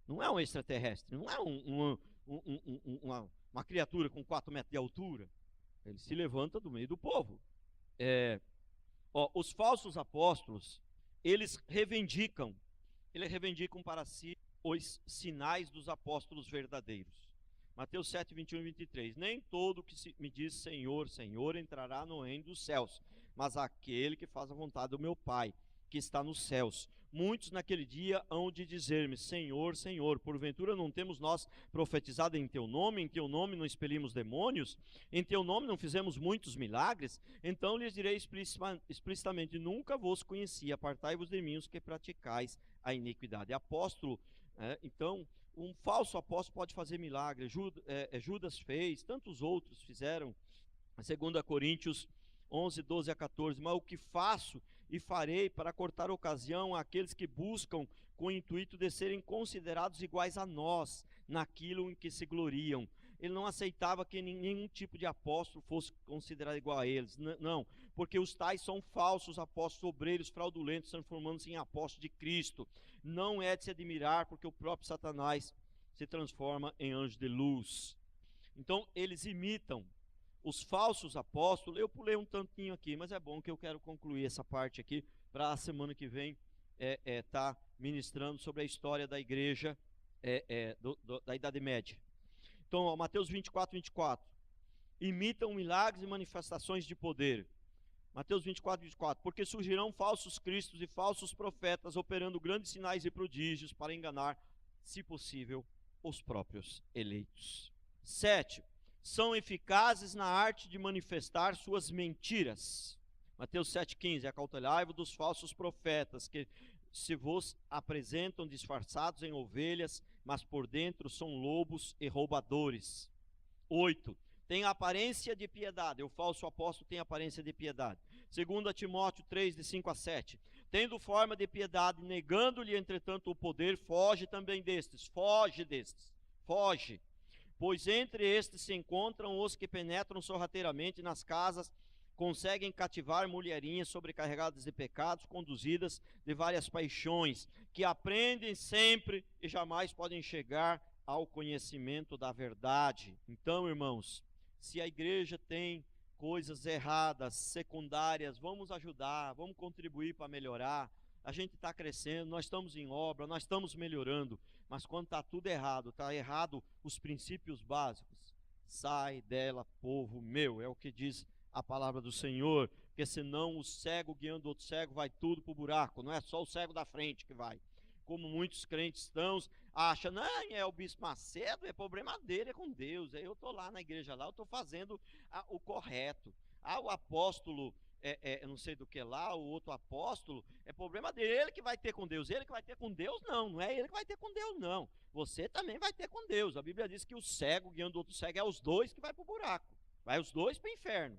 Não é um extraterrestre, não é uma criatura com 4 metros de altura. Ele se levanta do meio do povo. Os falsos apóstolos, eles reivindicam para si os sinais dos apóstolos verdadeiros. Mateus 7, 21 e 23. Nem todo que me diz Senhor, Senhor entrará no reino dos céus, mas aquele que faz a vontade do meu Pai, que está nos céus. Muitos naquele dia hão de dizer-me, Senhor, Senhor, porventura não temos nós profetizado em teu nome não expelimos demônios, em teu nome não fizemos muitos milagres? Então lhes direi explicitamente, nunca vos conheci, apartai-vos de mim os que praticais a iniquidade. Apóstolo, então, um falso apóstolo pode fazer milagre. Judas fez, tantos outros fizeram. 2 Coríntios 11, 12 a 14, mas o que faço e farei para cortar ocasião àqueles que buscam com o intuito de serem considerados iguais a nós, naquilo em que se gloriam. Ele não aceitava que nenhum tipo de apóstolo fosse considerado igual a eles, não, porque os tais são falsos apóstolos, obreiros fraudulentos, transformando-se em apóstolos de Cristo. Não é de se admirar, porque o próprio Satanás se transforma em anjo de luz. Então, eles imitam os falsos apóstolos. Eu pulei um tantinho aqui, mas é bom que eu quero concluir essa parte aqui para a semana que vem tá ministrando sobre a história da igreja da Idade Média. Então, ó, Mateus 24, 24. Imitam milagres e manifestações de poder. Mateus 24, 24. Porque surgirão falsos cristos e falsos profetas, operando grandes sinais e prodígios para enganar, se possível, os próprios eleitos. 7. São eficazes na arte de manifestar suas mentiras. Mateus 7,15. Acautelai-vos dos falsos profetas, que se vos apresentam disfarçados em ovelhas, mas por dentro são lobos e roubadores. 8. Tem aparência de piedade. O falso apóstolo tem aparência de piedade. 2 Timóteo 3, de 5 a 7. Tendo forma de piedade, negando-lhe, entretanto, o poder, foge também destes. Foge destes. Foge. Pois entre estes se encontram os que penetram sorrateiramente nas casas, conseguem cativar mulherinhas sobrecarregadas de pecados, conduzidas de várias paixões, que aprendem sempre e jamais podem chegar ao conhecimento da verdade. Então, irmãos, se a igreja tem coisas erradas, secundárias, vamos ajudar, vamos contribuir para melhorar. A gente está crescendo, nós estamos em obra, nós estamos melhorando, mas quando está tudo errado, está errado os princípios básicos, sai dela, povo meu, é o que diz a palavra do Senhor, porque senão o cego guiando outro cego vai tudo para o buraco, não é só o cego da frente que vai. Como muitos cristãos acham, não, é o bispo Macedo, é problema dele, é com Deus. Eu estou lá na igreja, lá, eu estou fazendo o correto. O apóstolo, não sei do que lá, o outro apóstolo, é problema dele, ele que vai ter com Deus. Ele que vai ter com Deus, não é ele que vai ter com Deus, não. Você também vai ter com Deus. A Bíblia diz que o cego guiando o outro cego é os dois que vai para o buraco. Vai os dois para o inferno.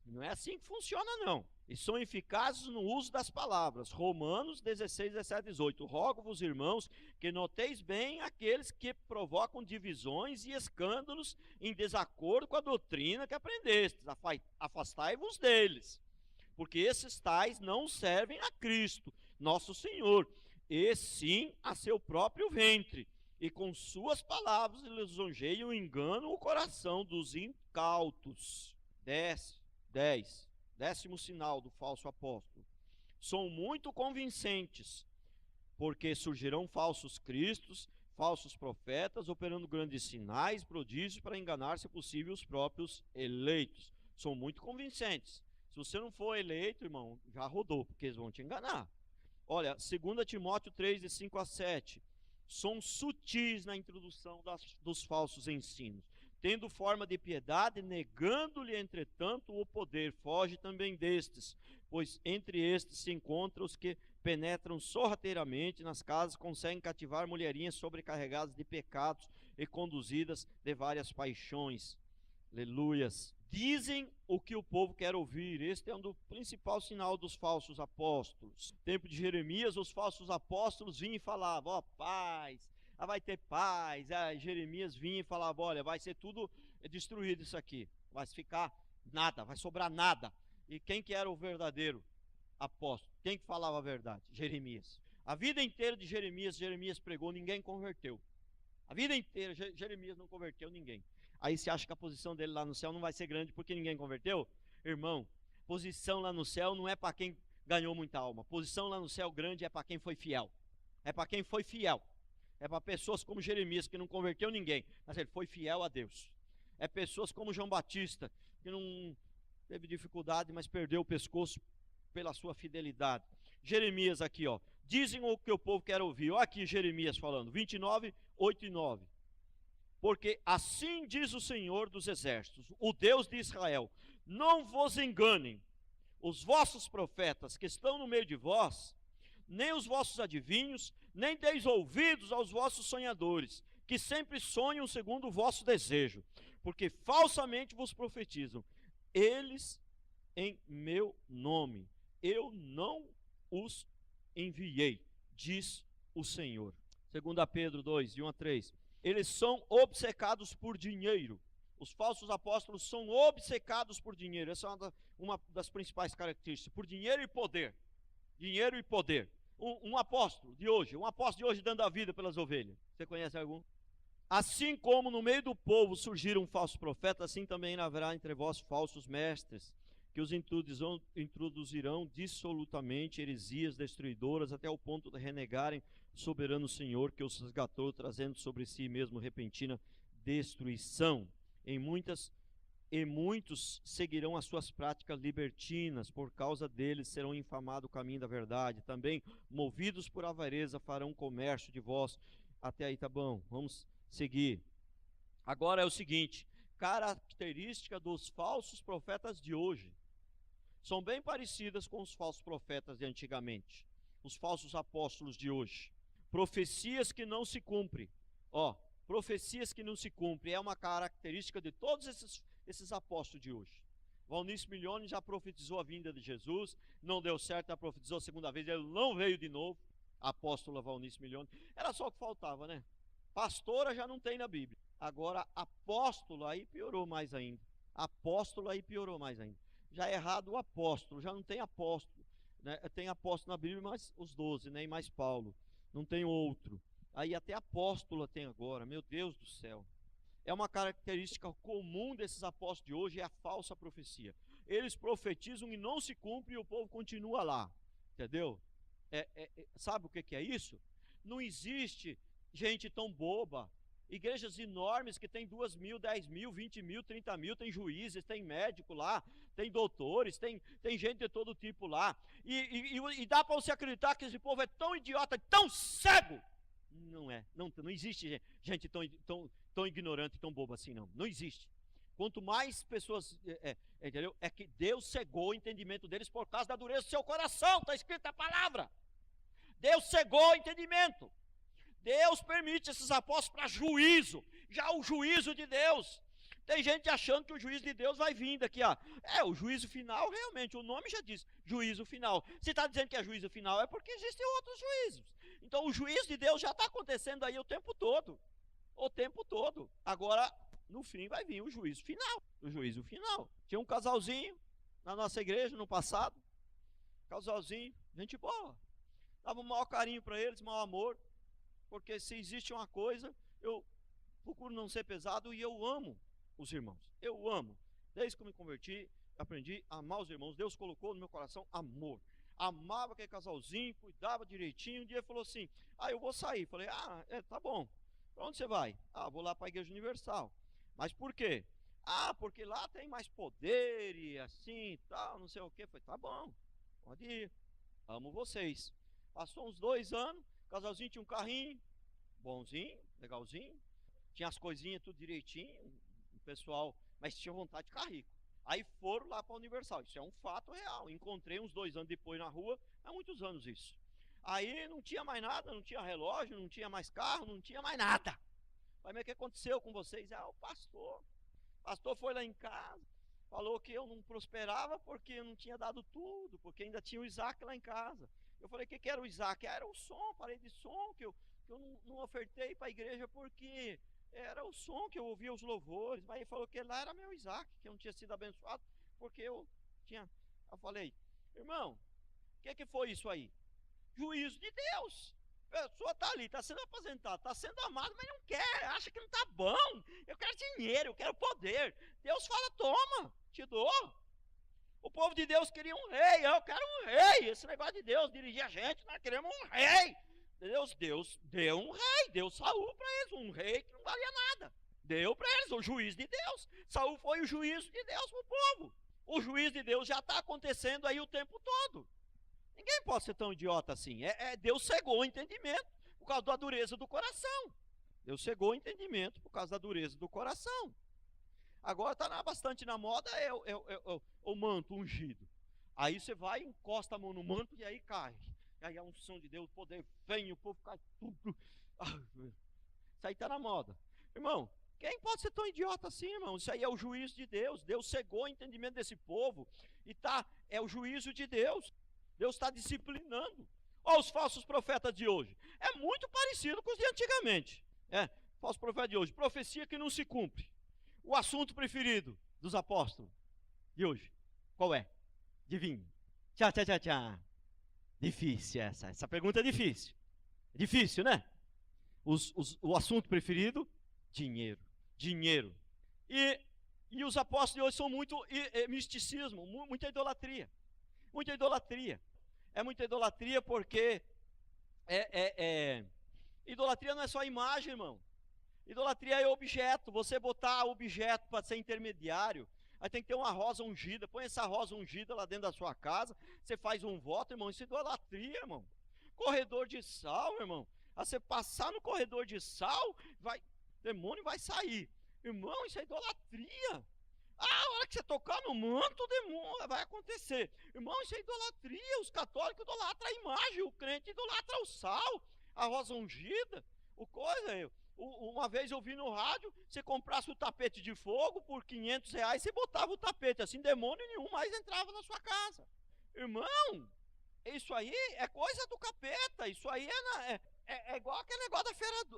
Não é assim que funciona, não. E são eficazes no uso das palavras. Romanos 16, 17, 18. Rogo-vos, irmãos, que noteis bem aqueles que provocam divisões e escândalos em desacordo com a doutrina que aprendestes. Afastai-vos deles, porque esses tais não servem a Cristo, nosso Senhor, e sim a seu próprio ventre. E com suas palavras lisonjeiam e enganam o coração dos incautos. 10º sinal do falso apóstolo. São muito convincentes, porque surgirão falsos cristos, falsos profetas, operando grandes sinais, prodígios, para enganar, se possível, os próprios eleitos. São muito convincentes. Se você não for eleito, irmão, já rodou, porque eles vão te enganar. Olha, 2 Timóteo 3, de 5 a 7. São sutis na introdução dos falsos ensinos. Tendo forma de piedade, negando-lhe, entretanto, o poder, foge também destes, pois entre estes se encontram os que penetram sorrateiramente nas casas, conseguem cativar mulherinhas sobrecarregadas de pecados e conduzidas de várias paixões. Aleluias. Dizem o que o povo quer ouvir. Este é um do principal sinal dos falsos apóstolos. No tempo de Jeremias, os falsos apóstolos vinham e falavam, ó, paz, vai ter paz. Jeremias vinha e falava, olha, vai ser tudo destruído isso aqui, vai ficar nada, vai sobrar nada. E quem que era o verdadeiro apóstolo? Quem que falava a verdade? Jeremias. A vida inteira de Jeremias pregou, ninguém converteu. A vida inteira Jeremias não converteu ninguém. Aí você acha que a posição dele lá no céu não vai ser grande porque ninguém converteu? Irmão, posição lá no céu não é para quem ganhou muita alma. Posição lá no céu grande é para quem foi fiel. É para quem foi fiel. É para pessoas como Jeremias, que não converteu ninguém, mas ele foi fiel a Deus. É pessoas como João Batista, que não teve dificuldade, mas perdeu o pescoço pela sua fidelidade. Jeremias aqui, ó. Dizem o que o povo quer ouvir. Olha aqui Jeremias falando, 29, 8 e 9. Porque assim diz o Senhor dos Exércitos, o Deus de Israel, não vos enganem, os vossos profetas que estão no meio de vós, nem os vossos adivinhos, nem deis ouvidos aos vossos sonhadores, que sempre sonham segundo o vosso desejo, porque falsamente vos profetizam. Eles em meu nome, eu não os enviei, diz o Senhor. 2 Pedro 2, de 1 a 3. Eles são obcecados por dinheiro. Os falsos apóstolos são obcecados por dinheiro. Essa é uma das principais características. Por dinheiro e poder. Dinheiro e poder. Um apóstolo de hoje dando a vida pelas ovelhas. Você conhece algum? Assim como no meio do povo surgiram falsos profetas, assim também haverá entre vós falsos mestres, que os introduzirão dissolutamente heresias destruidoras, até o ponto de renegarem o soberano Senhor que os resgatou, trazendo sobre si mesmo repentina destruição. Muitos seguirão as suas práticas libertinas, por causa deles serão infamado o caminho da verdade. Também, movidos por avareza, farão comércio de vós. Até aí tá bom, vamos seguir. Agora é o seguinte: característica dos falsos profetas de hoje são bem parecidas com os falsos profetas de antigamente, os falsos apóstolos de hoje. Profecias que não se cumprem. Profecias que não se cumprem é uma característica de todos esses apóstolos de hoje. Valnice Milione já profetizou a vinda de Jesus, não deu certo, já profetizou a segunda vez, ele não veio de novo. A apóstola Valnice Milione, era só o que faltava, né? Pastora já não tem na Bíblia. Agora, apóstolo, aí piorou mais ainda. Apóstolo, aí piorou mais ainda. Já é errado o apóstolo, já não tem apóstolo, né? Tem apóstolo na Bíblia, mas os 12, né? E mais Paulo, não tem outro. Aí até apóstola tem agora, meu Deus do céu. É uma característica comum desses apóstolos de hoje, é a falsa profecia. Eles profetizam e não se cumpre e o povo continua lá, entendeu? Sabe o que é isso? Não existe gente tão boba. Igrejas enormes que tem 2 mil, 10 mil, 20 mil, 30 mil, tem juízes, tem médico lá, tem doutores, tem gente de todo tipo lá. E dá para você acreditar que esse povo é tão idiota, tão cego. Não existe gente tão ignorante, tão boba assim, não. Não existe. Quanto mais pessoas, entendeu? É que Deus cegou o entendimento deles por causa da dureza do seu coração, está escrito a palavra. Deus cegou o entendimento. Deus permite esses apóstolos para juízo, já o juízo de Deus. Tem gente achando que o juízo de Deus vai vir daqui, o juízo final, realmente, o nome já diz, juízo final. Se está dizendo que é juízo final, é porque existem outros juízos. Então o juízo de Deus já está acontecendo aí o tempo todo. Agora, no fim, vai vir o juízo final. Tinha um casalzinho na nossa igreja no passado. Casalzinho, gente boa. Dava um maior carinho para eles, maior amor. Porque se existe uma coisa, eu procuro não ser pesado e eu amo os irmãos. Eu amo. Desde que eu me converti, aprendi a amar os irmãos. Deus colocou no meu coração amor. Amava aquele casalzinho, cuidava direitinho. Um dia ele falou assim: eu vou sair. Falei: tá bom. Para onde você vai? Vou lá para a Igreja Universal. Mas por quê? Porque lá tem mais poder e assim e tal, não sei o quê. Falei: tá bom, pode ir. Amo vocês. Passou uns 2 anos, o casalzinho tinha um carrinho, bonzinho, legalzinho. Tinha as coisinhas tudo direitinho, o pessoal, mas tinha vontade de ficar rico. Aí foram lá para a Universal. Isso é um fato real. Encontrei uns 2 anos depois na rua, há muitos anos isso. Aí não tinha mais nada, não tinha relógio, não tinha mais carro, não tinha mais nada. Mas o que aconteceu com vocês? O pastor foi lá em casa, falou que eu não prosperava porque eu não tinha dado tudo, porque ainda tinha o Isaac lá em casa. Eu falei: o que era o Isaac? Era o som, parede de som, que eu não ofertei para a igreja porque era o som que eu ouvia os louvores. Mas ele falou que lá era meu Isaac, que eu não tinha sido abençoado porque eu tinha. Eu falei: irmão, o que foi isso aí? Juízo de Deus. A pessoa está ali, está sendo aposentada, está sendo amada, mas não quer, acha que não está bom. Eu quero dinheiro, eu quero poder. Deus fala: toma, te dou. O povo de Deus queria um rei. Eu quero um rei. Esse negócio de Deus dirigir a gente, nós queremos um rei. Deus deu um rei, deu Saul para eles, um rei que não valia nada. Deu para eles o juízo de Deus. Saul foi o juízo de Deus para o povo. O juízo de Deus já está acontecendo aí o tempo todo. Ninguém pode ser tão idiota assim. Deus cegou o entendimento por causa da dureza do coração. Deus cegou o entendimento por causa da dureza do coração. Agora está bastante na moda o manto ungido. Aí você vai, encosta a mão no manto e aí cai. E aí a unção de Deus, o poder vem, o povo cai tudo. Isso aí está na moda. Irmão, quem pode ser tão idiota assim, irmão? Isso aí é o juízo de Deus. Deus cegou o entendimento desse povo. É o juízo de Deus. Deus está disciplinando. Olha os falsos profetas de hoje. É muito parecido com os de antigamente. Falso profeta de hoje. Profecia que não se cumpre. O assunto preferido dos apóstolos de hoje, qual é? Adivinha? Tchá. Difícil essa pergunta é difícil. É difícil, né? O assunto preferido Dinheiro, dinheiro. E os apóstolos de hoje são muito misticismo, muita idolatria. Muita idolatria. É muita idolatria porque idolatria não é só imagem, irmão. Idolatria é objeto. Você botar objeto para ser intermediário, aí tem que ter uma rosa ungida. Põe essa rosa ungida lá dentro da sua casa. Você faz um voto, irmão. Isso é idolatria, irmão. Corredor de sal, irmão. Aí você passar no corredor de sal, demônio vai sair. Irmão, isso é idolatria. A hora que você tocar no manto, o demônio vai acontecer. Irmão, isso é idolatria. Os católicos idolatram a imagem, o crente idolatra o sal, a rosa ungida, uma vez eu vi no rádio, você comprasse o tapete de fogo por R$500, você botava o tapete, assim demônio nenhum mais entrava na sua casa. Irmão, isso aí é coisa do capeta, isso aí é igual aquele negócio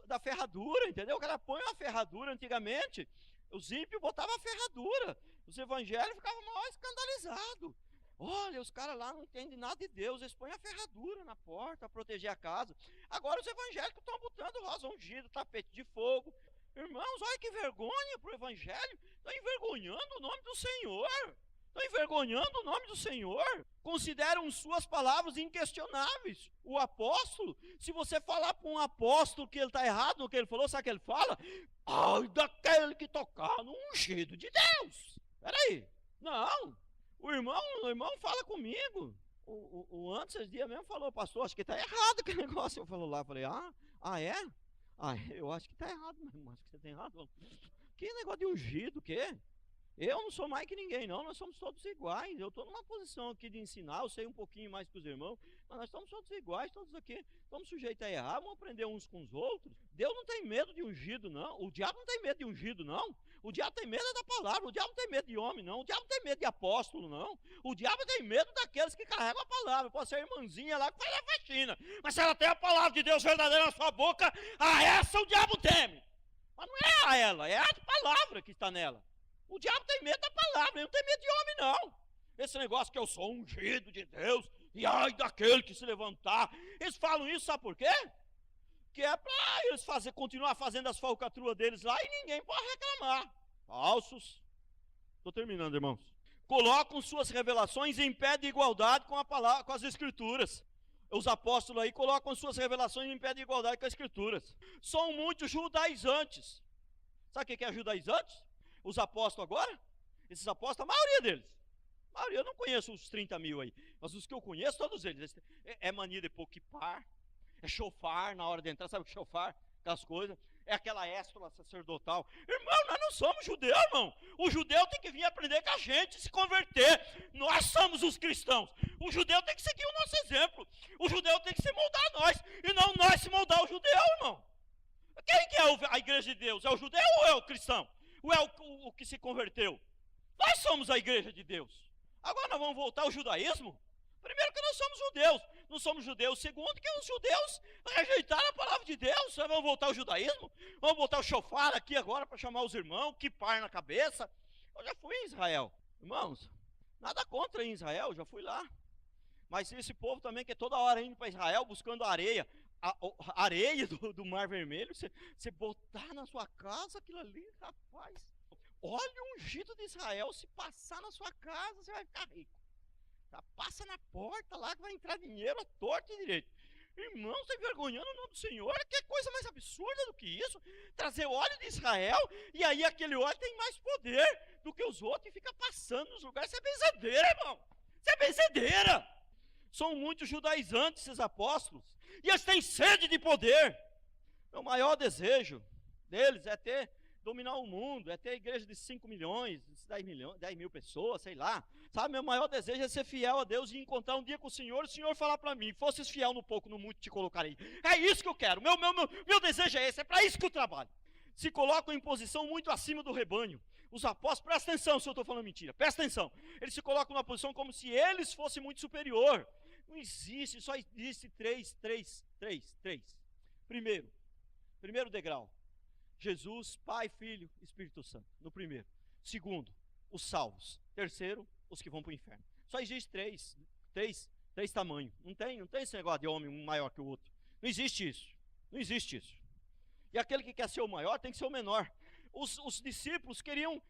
da ferradura, entendeu? O cara põe uma ferradura antigamente, os ímpios botavam a ferradura, os evangélicos ficavam mal escandalizados. Olha, os caras lá não entendem nada de Deus, eles põem a ferradura na porta para proteger a casa. Agora os evangélicos estão botando rosa ungida, tapete de fogo. Irmãos, olha que vergonha para o evangelho, estão envergonhando o nome do Senhor. Estão envergonhando o nome do Senhor. Consideram suas palavras inquestionáveis. O apóstolo, se você falar para um apóstolo que ele está errado no que ele falou, sabe o que ele fala? Ai, daquele que tocar no ungido de Deus. Peraí, não. O irmão fala comigo. O antes esses dias mesmo falou, pastor, acho que está errado aquele negócio. Eu falei, é? Eu acho que está errado mesmo, acho que você tem razão. Que negócio de ungido, o quê? Eu não sou mais que ninguém, não, nós somos todos iguais. Eu estou numa posição aqui de ensinar, eu sei um pouquinho mais que os irmãos, mas nós estamos todos iguais, todos aqui, estamos sujeitos a errar, vamos aprender uns com os outros. Deus não tem medo de ungido, não. O diabo não tem medo de ungido, não. O diabo tem medo da palavra, o diabo não tem medo de homem, não. O diabo não tem medo de apóstolo, não. O diabo tem medo daqueles que carregam a palavra. Pode ser a irmãzinha lá que faz a faxina, mas se ela tem a palavra de Deus verdadeira na sua boca, a essa o diabo teme. Mas não é a ela, é a palavra que está nela. O diabo tem medo da palavra, ele não tem medo de homem, não. Esse negócio que eu sou ungido de Deus, e ai daquele que se levantar. Eles falam isso, sabe por quê? Que é para eles continuar fazendo as falcatruas deles lá e ninguém pode reclamar. Falsos. Estou terminando, irmãos. Colocam suas revelações em pé de igualdade com a palavra, com as escrituras. Os apóstolos aí colocam suas revelações em pé de igualdade com as escrituras. São muitos judaizantes. Sabe o que é judaizantes? Os apóstolos agora, esses apóstolos, a maioria deles, eu não conheço os 30 mil aí, mas os que eu conheço, todos eles, é mania de pôr kipar, é chofar na hora de entrar, sabe o que é chofar? Aquelas coisas, é aquela éstola sacerdotal. Irmão, nós não somos judeus, irmão. O judeu tem que vir aprender com a gente, se converter. Nós somos os cristãos. O judeu tem que seguir o nosso exemplo. O judeu tem que se moldar a nós, e não nós se moldar ao judeu, irmão. Quem que é a igreja de Deus? É o judeu ou é o cristão? Ou é o que se converteu? Nós somos a igreja de Deus. Agora nós vamos voltar ao judaísmo? Primeiro que nós somos judeus. Não somos judeus. Segundo que os judeus rejeitaram a palavra de Deus. Nós vamos voltar ao judaísmo? Vamos botar o chofar aqui agora para chamar os irmãos, kipar na cabeça. Eu já fui em Israel. Irmãos, nada contra em Israel, já fui lá. Mas esse povo também que é toda hora indo para Israel buscando areia. A areia do Mar Vermelho, você botar na sua casa aquilo ali, rapaz. Olha o ungido de Israel, se passar na sua casa, você vai ficar rico. Tá, passa na porta lá que vai entrar dinheiro à torta e direito. Irmão, você envergonhando o nome do Senhor, que coisa mais absurda do que isso? Trazer óleo de Israel, e aí aquele óleo tem mais poder do que os outros e fica passando nos lugares. Isso é benzedeira, irmão. Isso é benzedeira. São muitos judaizantes esses apóstolos. E eles têm sede de poder. O maior desejo deles é dominar o mundo, é ter igreja de 5 milhões, 10 mil pessoas, sei lá. Sabe, meu maior desejo é ser fiel a Deus e encontrar um dia com o Senhor falar para mim, fosses fiel no pouco, no muito te colocarei. É isso que eu quero, meu desejo é esse, é para isso que eu trabalho. Se colocam em posição muito acima do rebanho. Os apóstolos, presta atenção se eu estou falando mentira, presta atenção. Eles se colocam numa posição como se eles fossem muito superior. Não existe, só existe três. Primeiro degrau, Jesus, Pai, Filho, Espírito Santo, no primeiro. Segundo, os salvos. Terceiro, os que vão para o inferno. Só existe três tamanhos. Não tem esse negócio de homem um maior que o outro. Não existe isso. E aquele que quer ser o maior tem que ser o menor. Os discípulos queriam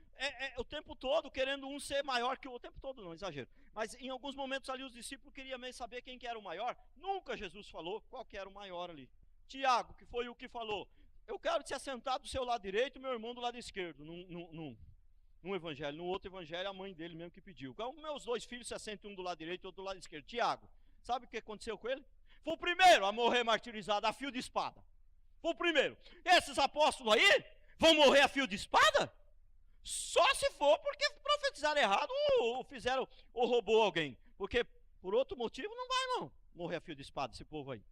o tempo todo, querendo um ser maior que o outro. O tempo todo não, exagero. Mas em alguns momentos ali os discípulos queriam mesmo saber quem que era o maior. Nunca Jesus falou qual que era o maior ali. Tiago, que foi o que falou: eu quero te assentar do seu lado direito, meu irmão do lado esquerdo, num evangelho. No outro evangelho, a mãe dele mesmo que pediu. Então, meus dois filhos se assentem um do lado direito e outro do lado esquerdo. Tiago, sabe o que aconteceu com ele? Foi o primeiro a morrer martirizado a fio de espada. Foi o primeiro. Esses apóstolos aí vão morrer a fio de espada? Só se for porque profetizaram errado ou fizeram ou roubou alguém. Porque por outro motivo não vai não morrer a fio de espada esse povo aí.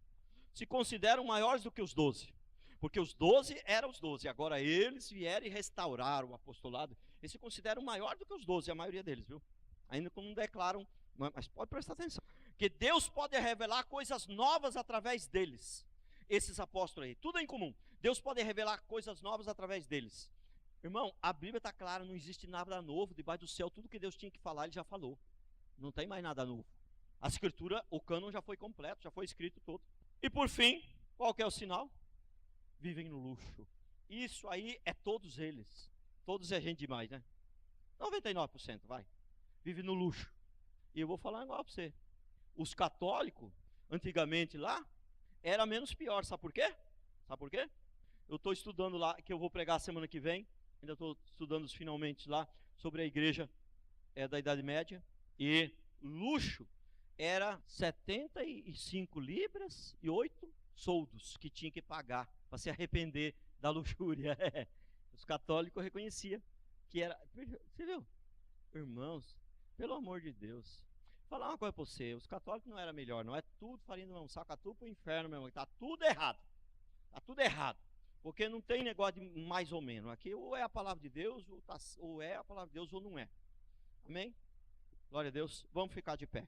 Se consideram maiores do que os 12. Porque os 12 eram os 12. Agora eles vieram e restauraram o apostolado. Eles se consideram maior do que os 12, a maioria deles, viu? Ainda não declaram, mas pode prestar atenção. Que Deus pode revelar coisas novas através deles. Esses apóstolos aí, tudo em comum. Deus pode revelar coisas novas através deles. Irmão, a Bíblia está clara, não existe nada novo debaixo do céu. Tudo que Deus tinha que falar, Ele já falou. Não tem mais nada novo. A escritura, o cânon já foi completo, já foi escrito todo. E por fim, qual que é o sinal? Vivem no luxo. Isso aí é todos eles. Todos é gente demais, né? 99%, vai. Vive no luxo. E eu vou falar igual para você. Os católicos, antigamente lá, era menos pior. Sabe por quê? Sabe por quê? Eu estou estudando lá, que eu vou pregar semana que vem. Ainda estou estudando os finalmente lá, sobre a igreja da Idade Média. E luxo era 75 libras e 8 soldos que tinha que pagar para se arrepender da luxúria. Os católicos reconheciam que era. Você viu? Irmãos, pelo amor de Deus, vou falar uma coisa para você: os católicos não era melhor, não é tudo farinha do mesmo saco, tudo para o inferno mesmo, está tudo errado. Está tudo errado. Porque não tem negócio de mais ou menos. Aqui ou é a palavra de Deus, ou é a palavra de Deus ou não é. Amém? Glória a Deus. Vamos ficar de pé.